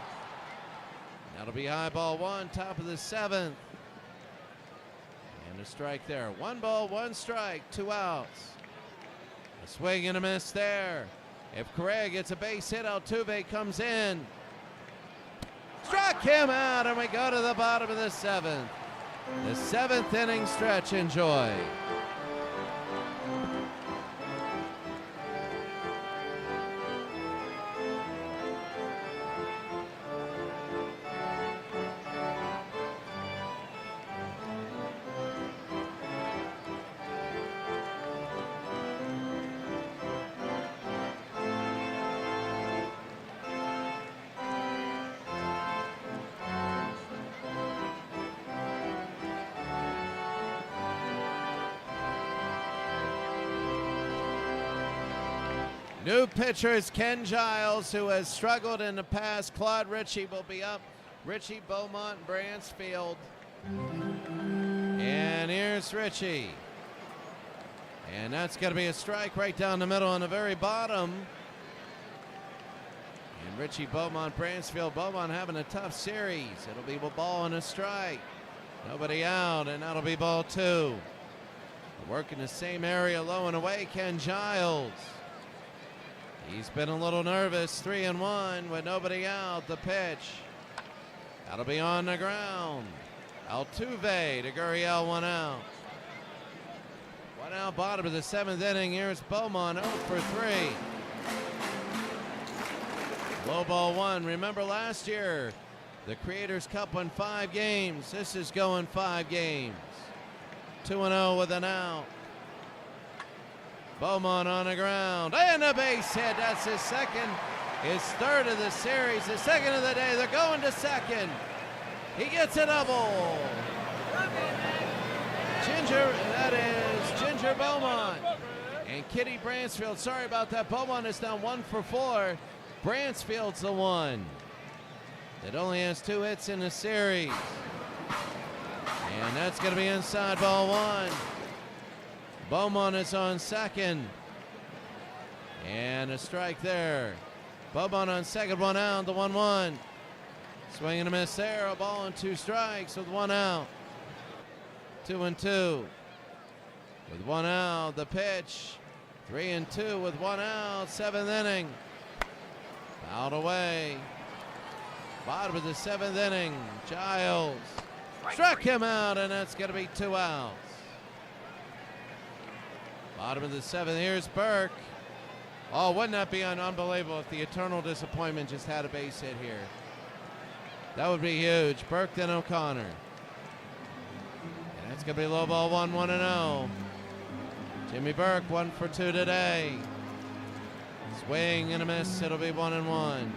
That'll be high ball 1, top of the 7th. And a strike there. 1 ball, 1 strike, 2 outs. A swing and a miss there. If Correa gets a base hit, Altuve comes in. Struck him out, and we go to the bottom of the 7th. The 7th inning stretch. Enjoy. New pitcher is Ken Giles, who has struggled in the past. Claude Ritchie will be up. Ritchie, Beaumont, Bransfield. And here's Ritchie. And that's going to be a strike right down the middle on the very bottom. And Ritchie, Beaumont, Bransfield. Beaumont having a tough series. It'll be a ball and a strike. Nobody out, and that'll be ball 2. Working the same area, low and away, Ken Giles. He's been a little nervous. 3-1 with nobody out. The pitch. That'll be on the ground. Altuve to Gurriel, 1 out. 1 out, bottom of the 7th inning. Here's Beaumont, 0 for 3. Low ball 1. Remember last year, the Creators Cup won 5 games. This is going 5 games. 2-0 with an out. Beaumont on the ground, and a base hit. That's his second, his third of the series, the second of the day. They're going to second. He gets a double. That is Ginger Beaumont. And Kitty Bransfield, sorry about that. Beaumont is now 1 for 4. Bransfield's the one that only has 2 hits in the series. And that's going to be inside ball 1. Beaumont is on second. And a strike there. Beaumont on second, 1 out, the 1-1. Swing and a miss there, a ball and 2 strikes with 1 out. 2-2. With 1 out, the pitch. 3-2 with 1 out, 7th inning. Fouled away. Bottom of the 7th inning, Giles. Struck him out, and that's going to be 2 outs. Bottom of the 7th, here's Burke. Oh, wouldn't that be unbelievable if the eternal disappointment just had a base hit here? That would be huge. Burke then O'Connor. And that's going to be low ball 1, 1-0. Jimmy Burke, 1 for 2 today. Swing and a miss, it'll be 1-1.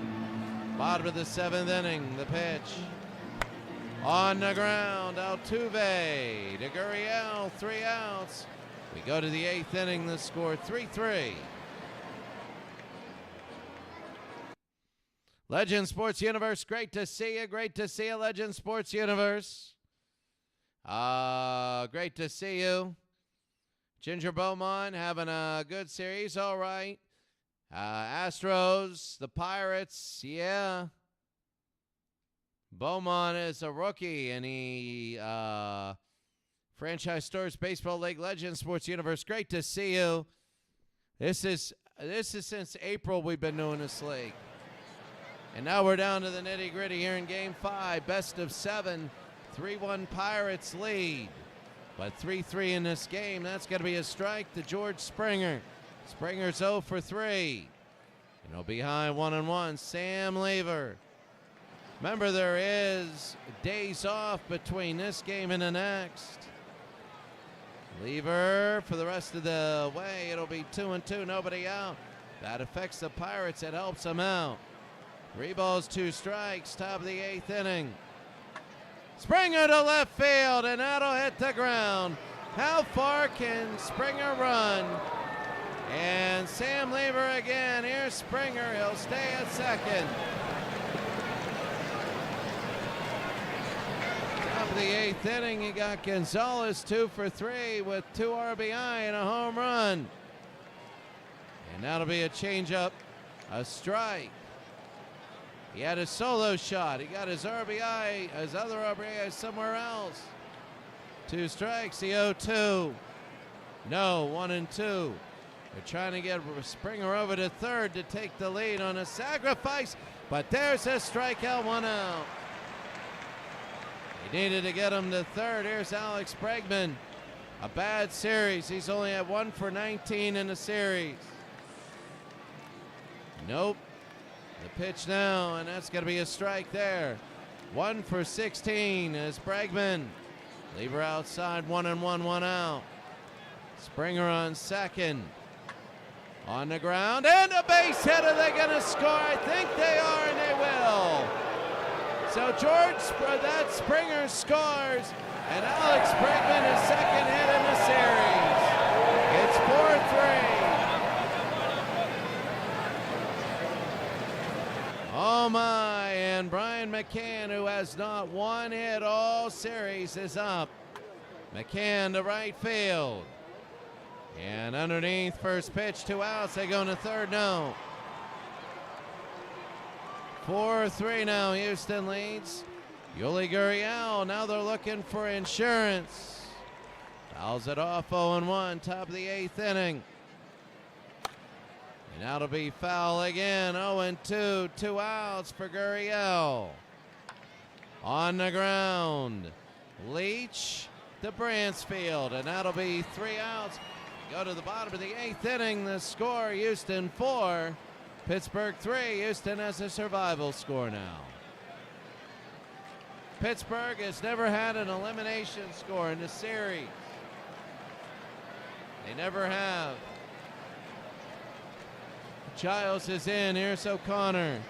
Bottom of the 7th inning, the pitch. On the ground, Altuve to Gurriel, 3 outs. We go to the 8th inning, the score 3-3. Legend Sports Universe, great to see you. Great to see you, Legend Sports Universe. Great to see you. Ginger Beaumont having a good series, all right. Astros, the Pirates, yeah. Beaumont is a rookie, and he Franchise Stores Baseball League Legend Sports Universe. Great to see you. This is since April we've been doing this league. And now we're down to the nitty-gritty here in Game 5. Best of 7. 3-1 Pirates lead. But 3-3 in this game. That's going to be a strike to George Springer. Springer's 0 for 3. You know, behind 1-1, Sam Lever. Remember, there is days off between this game and the next. Lever for the rest of the way. It'll be 2-2, nobody out. That affects the Pirates. It helps them out. 3 balls, 2 strikes, top of the 8th inning. Springer to left field, and that'll hit the ground. How far can Springer run? And Sam Lever again. Here's Springer. He'll stay at second. Top of the 8th inning, you got Gonzalez 2 for 3 with 2 RBI and a home run. And that'll be a changeup, a strike. He had a solo shot. He got his RBI, his other RBI somewhere else. 2 strikes, the 0-2. No, 1-2. They're trying to get Springer over to third to take the lead on a sacrifice, but there's a strikeout, 1 out. He needed to get him to third. Here's Alex Bregman. A bad series. He's only at 1 for 19 in the series. Nope. The pitch now, and that's going to be a strike there. 1 for 16 is Bregman. Lever outside, 1-1, 1 out. Springer on second. On the ground, and a base hit. Are they going to score? I think they are, and they will. So that Springer scores, and Alex Bregman his second hit in the series. It's 4-3. Oh my, and Brian McCann, who has not 1 hit all series, is up. McCann to right field. And underneath, first pitch, 2 outs. They go into third, no. 4-3 now, Houston leads. Yuli Gurriel, now they're looking for insurance. Fouls it off, 0-1, top of the 8th inning. And that'll be foul again, 0-2, 2 outs for Gurriel. On the ground, Leach to Bransfield, and that'll be 3 outs. Go to the bottom of the 8th inning, the score, Houston 4, Pittsburgh 3. Houston has a survival score now. Pittsburgh has never had an elimination score in the series. They never have. Giles is in. Here's O'Connor.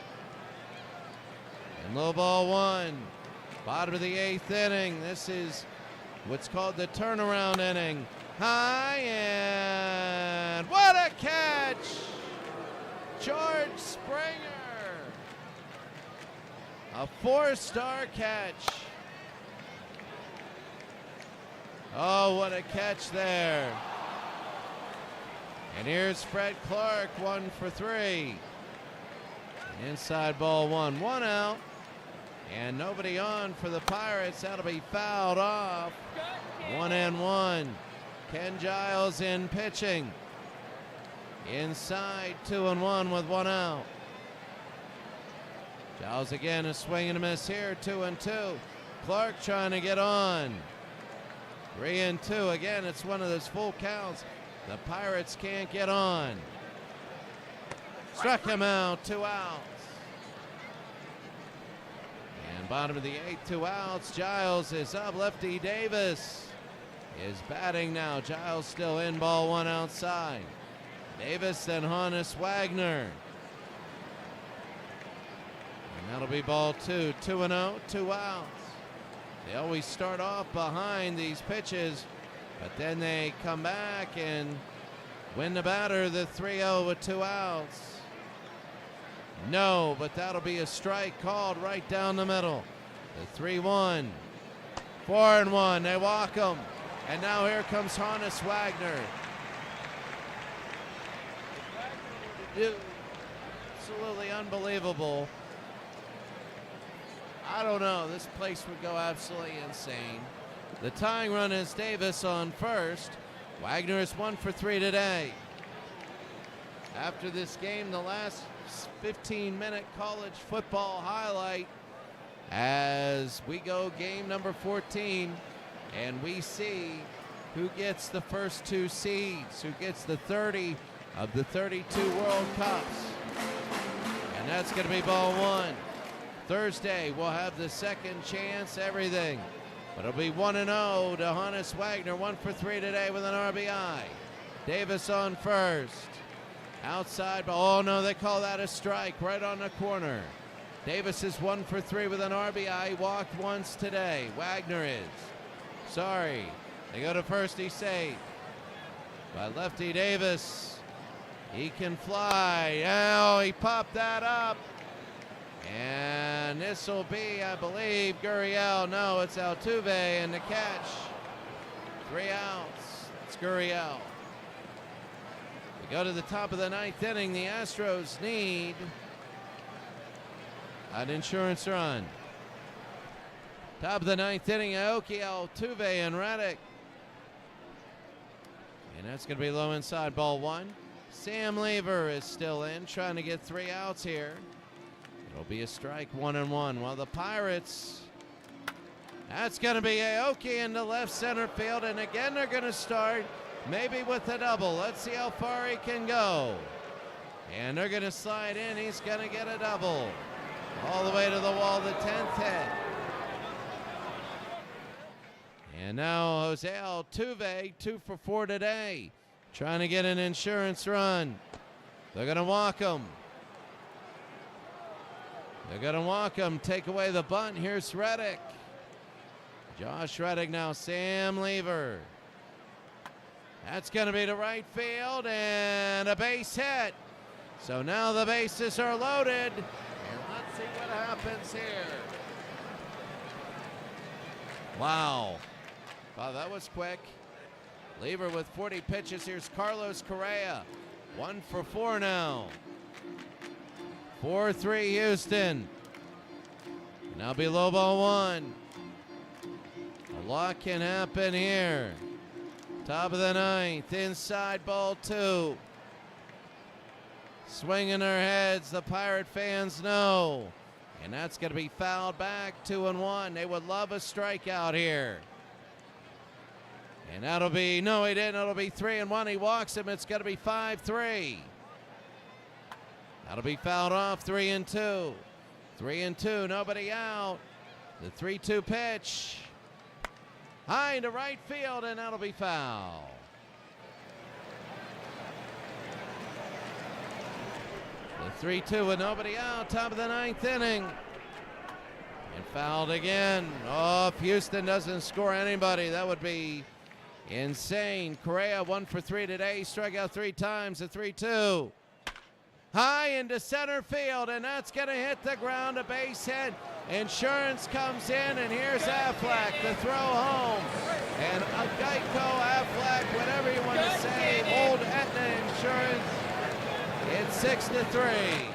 And low ball 1. Bottom of the 8th inning. This is what's called the turnaround inning. High, and what a catch! George Springer. A 4-star catch. Oh, what a catch there. And here's Fred Clark, 1 for 3. Inside ball 1, 1 out. And nobody on for the Pirates. That'll be fouled off. 1-1. Ken Giles in pitching. Inside, 2-1 with 1 out. Giles again, a swing and a miss here, 2-2. Clark trying to get on. 3-2. Again, it's one of those full counts. The Pirates can't get on. Struck him out, 2 outs. And bottom of the 8th, 2 outs. Giles is up. Lefty Davis is batting now. Giles still in, ball 1 outside. Davis, then Honus Wagner. And that'll be ball 2. 2-0, 2 outs. They always start off behind these pitches, but then they come back and win the batter, the 3-0 with 2 outs. No, but that'll be a strike called right down the middle. The 3-1. 4-1. They walk him. And now here comes Honus Wagner. Absolutely unbelievable. I don't know. This place would go absolutely insane. The tying run is Davis on first. Wagner is 1 for 3 today. After this game, the last 15-minute college football highlight as we go game number 14, and we see who gets the first 2 seeds, who gets the 30 of the 32 World Cups. And that's going to be ball 1. Thursday, we'll have the second chance, everything. But it'll be 1-0 to Honus Wagner, 1 for 3 today with an RBI. Davis on first. Outside, but oh no, they call that a strike right on the corner. Davis is 1 for 3 with an RBI. He walked once today. Wagner is. Sorry. They go to first, he's safe. By lefty Davis. He can fly. Oh, he popped that up. And this will be, I believe, Gurriel. No, it's Altuve and the catch. 3 outs. It's Gurriel. We go to the top of the 9th inning. The Astros need an insurance run. Top of the 9th inning, Aoki, Altuve, and Reddick. And that's going to be low inside, ball 1. Sam Lever is still in, trying to get 3 outs here. It'll be a strike, 1-1. While the Pirates, that's going to be Aoki into left center field. And again, they're going to start maybe with a double. Let's see how far he can go. And they're going to slide in. He's going to get a double. All the way to the wall, the 10th hit. And now Jose Altuve, 2 for 4 today. Trying to get an insurance run. They're going to walk him. They're going to walk him, take away the bunt. Here's Reddick. Josh Reddick now, Sam Lever. That's going to be to right field and a base hit. So now the bases are loaded. And let's see what happens here. Wow. Wow, that was quick. Lever with 40 pitches. Here's Carlos Correa. 1 for 4 now. 4-3 Houston. Now below ball 1. A lot can happen here. Top of the 9th. Inside ball 2. Swinging their heads. The Pirate fans know. And that's going to be fouled back. 2-1. They would love a strikeout here. And that'll be, no, he didn't. It'll be 3-1. He walks him. It's going to be 5-3. That'll be fouled off. 3-2. 3-2. Nobody out. The 3-2 pitch. High into right field, and that'll be foul. The 3-2 with nobody out. Top of the 9th inning. And fouled again. Oh, if Houston doesn't score anybody, that would be insane. Correa 1 for 3 today. Struck out 3 times. A 3-2. High into center field, and that's going to hit the ground. A base hit. Insurance comes in, and here's Affleck to throw home. And a Geico, Affleck, whatever you want to say, old Aetna Insurance. It's 6-3.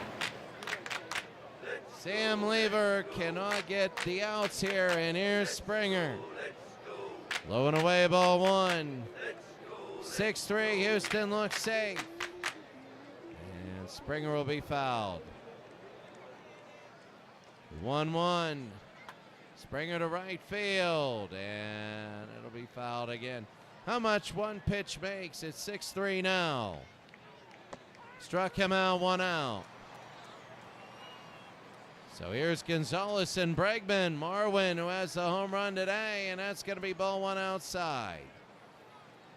Sam Lever cannot get the outs here, and here's Springer. Low and away, ball 1. 6-3, Houston looks safe. And Springer will be fouled. 1-1. Springer to right field, and it'll be fouled again. How much one pitch makes? It's 6-3 now. Struck him out, 1 out. So here's Gonzalez and Bregman. Marwin, who has the home run today, and that's going to be ball 1 outside.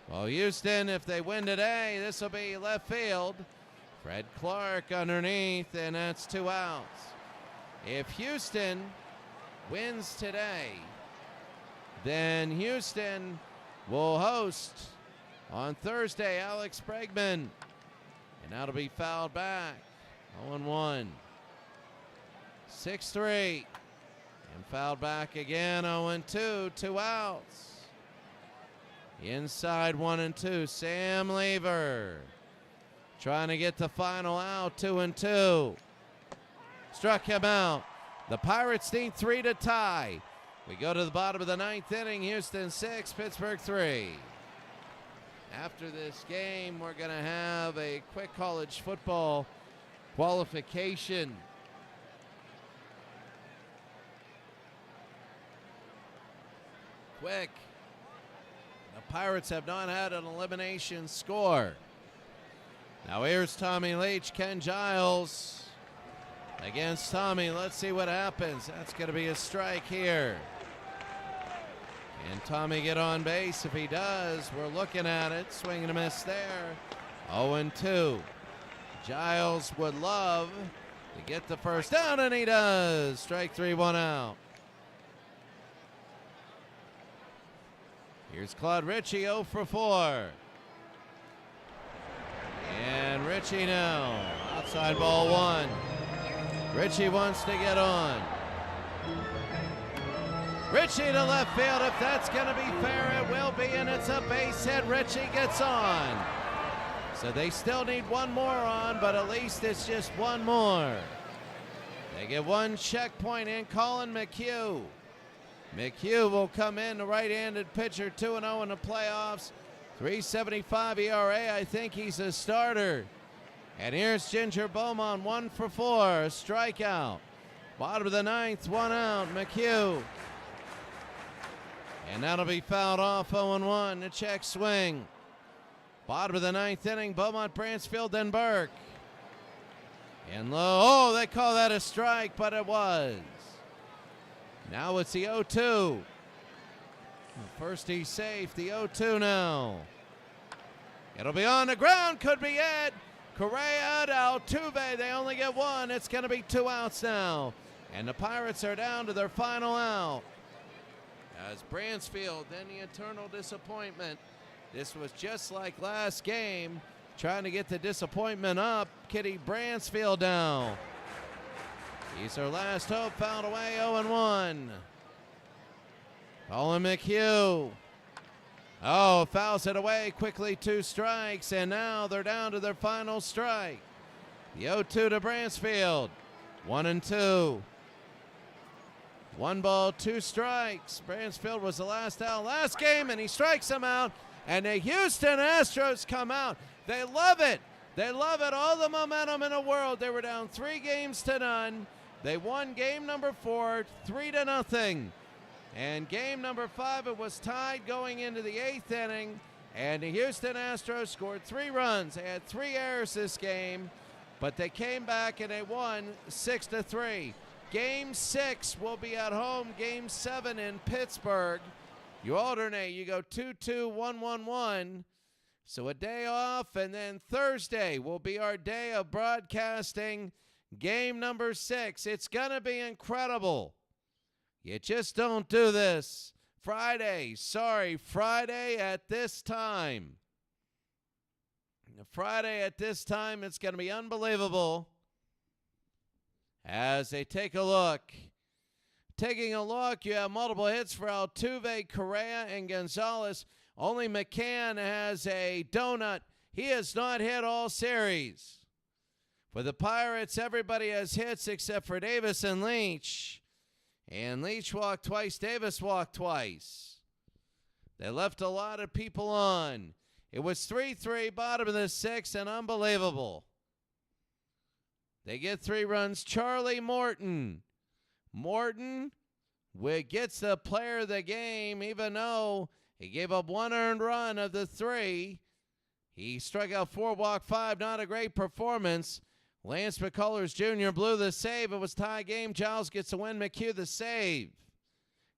Well, Houston, if they win today, this will be left field. Fred Clark underneath, and that's 2 outs. If Houston wins today, Then Houston will host on Thursday Alex Bregman. And that'll be fouled back. 0-1. 6-3. And fouled back again. 0-2. 2 outs. Inside 1-2. Sam Lever trying to get the final out. 2-2. Struck him out. The Pirates need 3 to tie. We go to the bottom of the 9th inning. Houston 6, Pittsburgh 3. After this game, we're going to have a quick college football qualification. Quick. The Pirates have not had an elimination score. Now here's Tommy Leach, Ken Giles against Tommy. Let's see what happens. That's going to be a strike here. Can Tommy get on base? If he does, we're looking at it. Swing and a miss there. 0-2. Giles would love to get the first down, and he does. Strike 3, 1 out. Here's Claude Ritchie, 0 for 4. And Ritchie now. Outside ball 1. Ritchie wants to get on. Ritchie to left field. If that's going to be fair, it will be, and it's a base hit. Ritchie gets on. So they still need one more on, but at least it's just one more. They get one checkpoint in. Colin McHugh. McHugh will come in, the right-handed pitcher, 2-0 in the playoffs. 3.75 ERA. I think he's a starter. And here's Ginger Beaumont, 1 for 4. Strikeout. Bottom of the 9th, 1 out. McHugh. And that'll be fouled off. 0-1. The check swing. Bottom of the 9th inning. Beaumont, Bransfield, then Burke. And low. Oh, they call that a strike, but it was. Now it's the 0-2. First he's safe. The 0-2 now. It'll be on the ground. Could be it. Correa to Altuve. They only get one. It's going to be 2 outs now. And the Pirates are down to their final out. As Bransfield, then the eternal disappointment. This was just like last game. Trying to get the disappointment up. Kitty Bransfield down. He's our last hope. Fouled away. 0-1. Colin McHugh. Oh, fouls it away quickly. 2 strikes, and now they're down to their final strike. The 0-2 to Bransfield. 1-2. 1 ball, 2 strikes. Bransfield was the last out last game, and he strikes him out. And the Houston Astros come out. They love it. They love it. All the momentum in the world. They were down 3-0. They won game number 4, 3-0. And game number 5, it was tied going into the 8th inning. And the Houston Astros scored 3 runs. They had 3 errors this game, but they came back and they won 6-3. Game 6 will be at home. Game 7 in Pittsburgh. You alternate. You go 2-2, 1-1-1. So a day off, and then Thursday will be our day of broadcasting game number 6. It's going to be incredible. You just don't do this. Friday at this time. Friday at this time, it's going to be unbelievable. As they take a look. Taking a look, you have multiple hits for Altuve, Correa, and Gonzalez. Only McCann has a donut. He has not hit all series. For the Pirates, everybody has hits except for Davis and Leach. And Leach walked twice, Davis walked twice. They left a lot of people on. It was 3-3, bottom of the 6th, and unbelievable. They get 3 runs. Charlie Morton. Morton gets the player of the game, even though he gave up 1 earned run of the 3. He struck out 4, walked 5. Not a great performance. Lance McCullers Jr. blew the save. It was tie game. Giles gets the win. McHugh the save.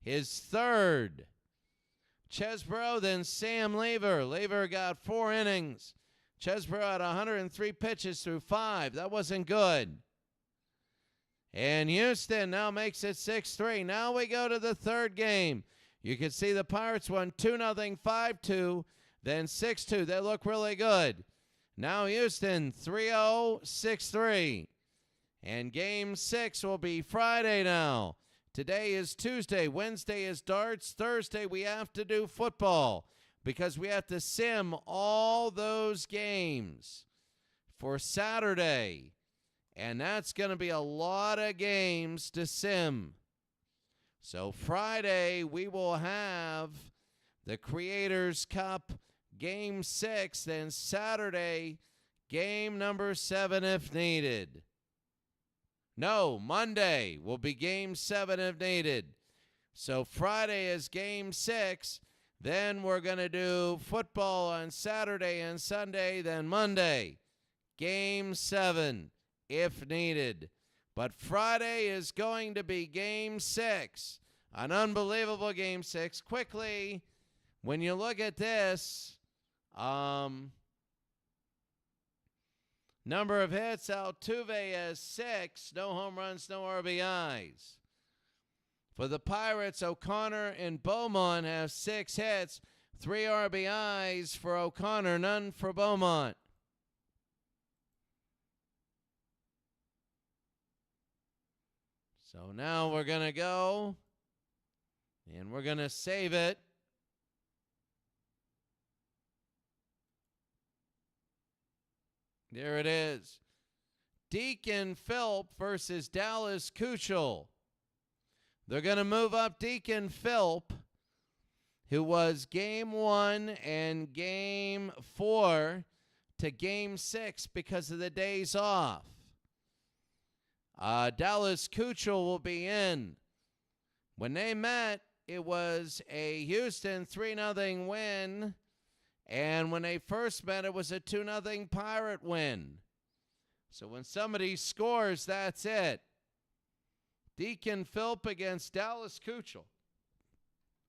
His 3rd. Chesbrough, then Sam Lever. Lever got 4 innings. Chesbrough had 103 pitches through 5. That wasn't good. And Houston now makes it 6-3. Now we go to the 3rd game. You can see the Pirates won 2-0, 5-2, then 6-2. They look really good. Now Houston 3-0, 6-3. And Game 6 will be Friday now. Today is Tuesday. Wednesday is darts. Thursday we have to do football because we have to sim all those games for Saturday. And that's going to be a lot of games to sim. So Friday we will have the Creators Cup Game 6. Then Saturday, game number 7 if needed. No, Monday will be Game 7 if needed. So Friday is Game 6. Then we're going to do football on Saturday and Sunday. Then Monday, Game 7 if needed. But Friday is going to be Game 6. An unbelievable Game 6. Quickly, when you look at this, number of hits, Altuve has 6. No home runs, no RBIs. For the Pirates, O'Connor and Beaumont have 6 hits. 3 RBIs for O'Connor, none for Beaumont. So now we're going to go, and we're going to save it. There it is. Deacon Philp versus Dallas Keuchel. They're going to move up Deacon Philp, who was Game 1 and Game 4, to Game 6 because of the days off. Dallas Keuchel will be in. When they met, it was a Houston 3-0 win. And when they first met, it was a 2-0 Pirate win. So when somebody scores, that's it. Deacon Philp against Dallas Keuchel.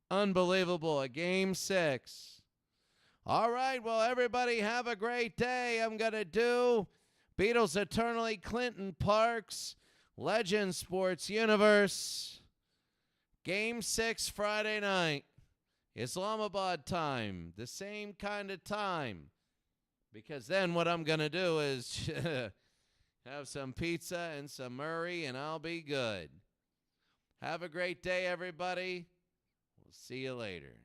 Unbelievable. A Game 6. All right, well, everybody have a great day. I'm going to do Beatles Eternally, Clinton Parks, Legend Sports Universe. Game 6 Friday night. Islamabad time, the same kind of time, because then what I'm going to do is have some pizza and some Murray, and I'll be good. Have a great day, everybody. We'll see you later.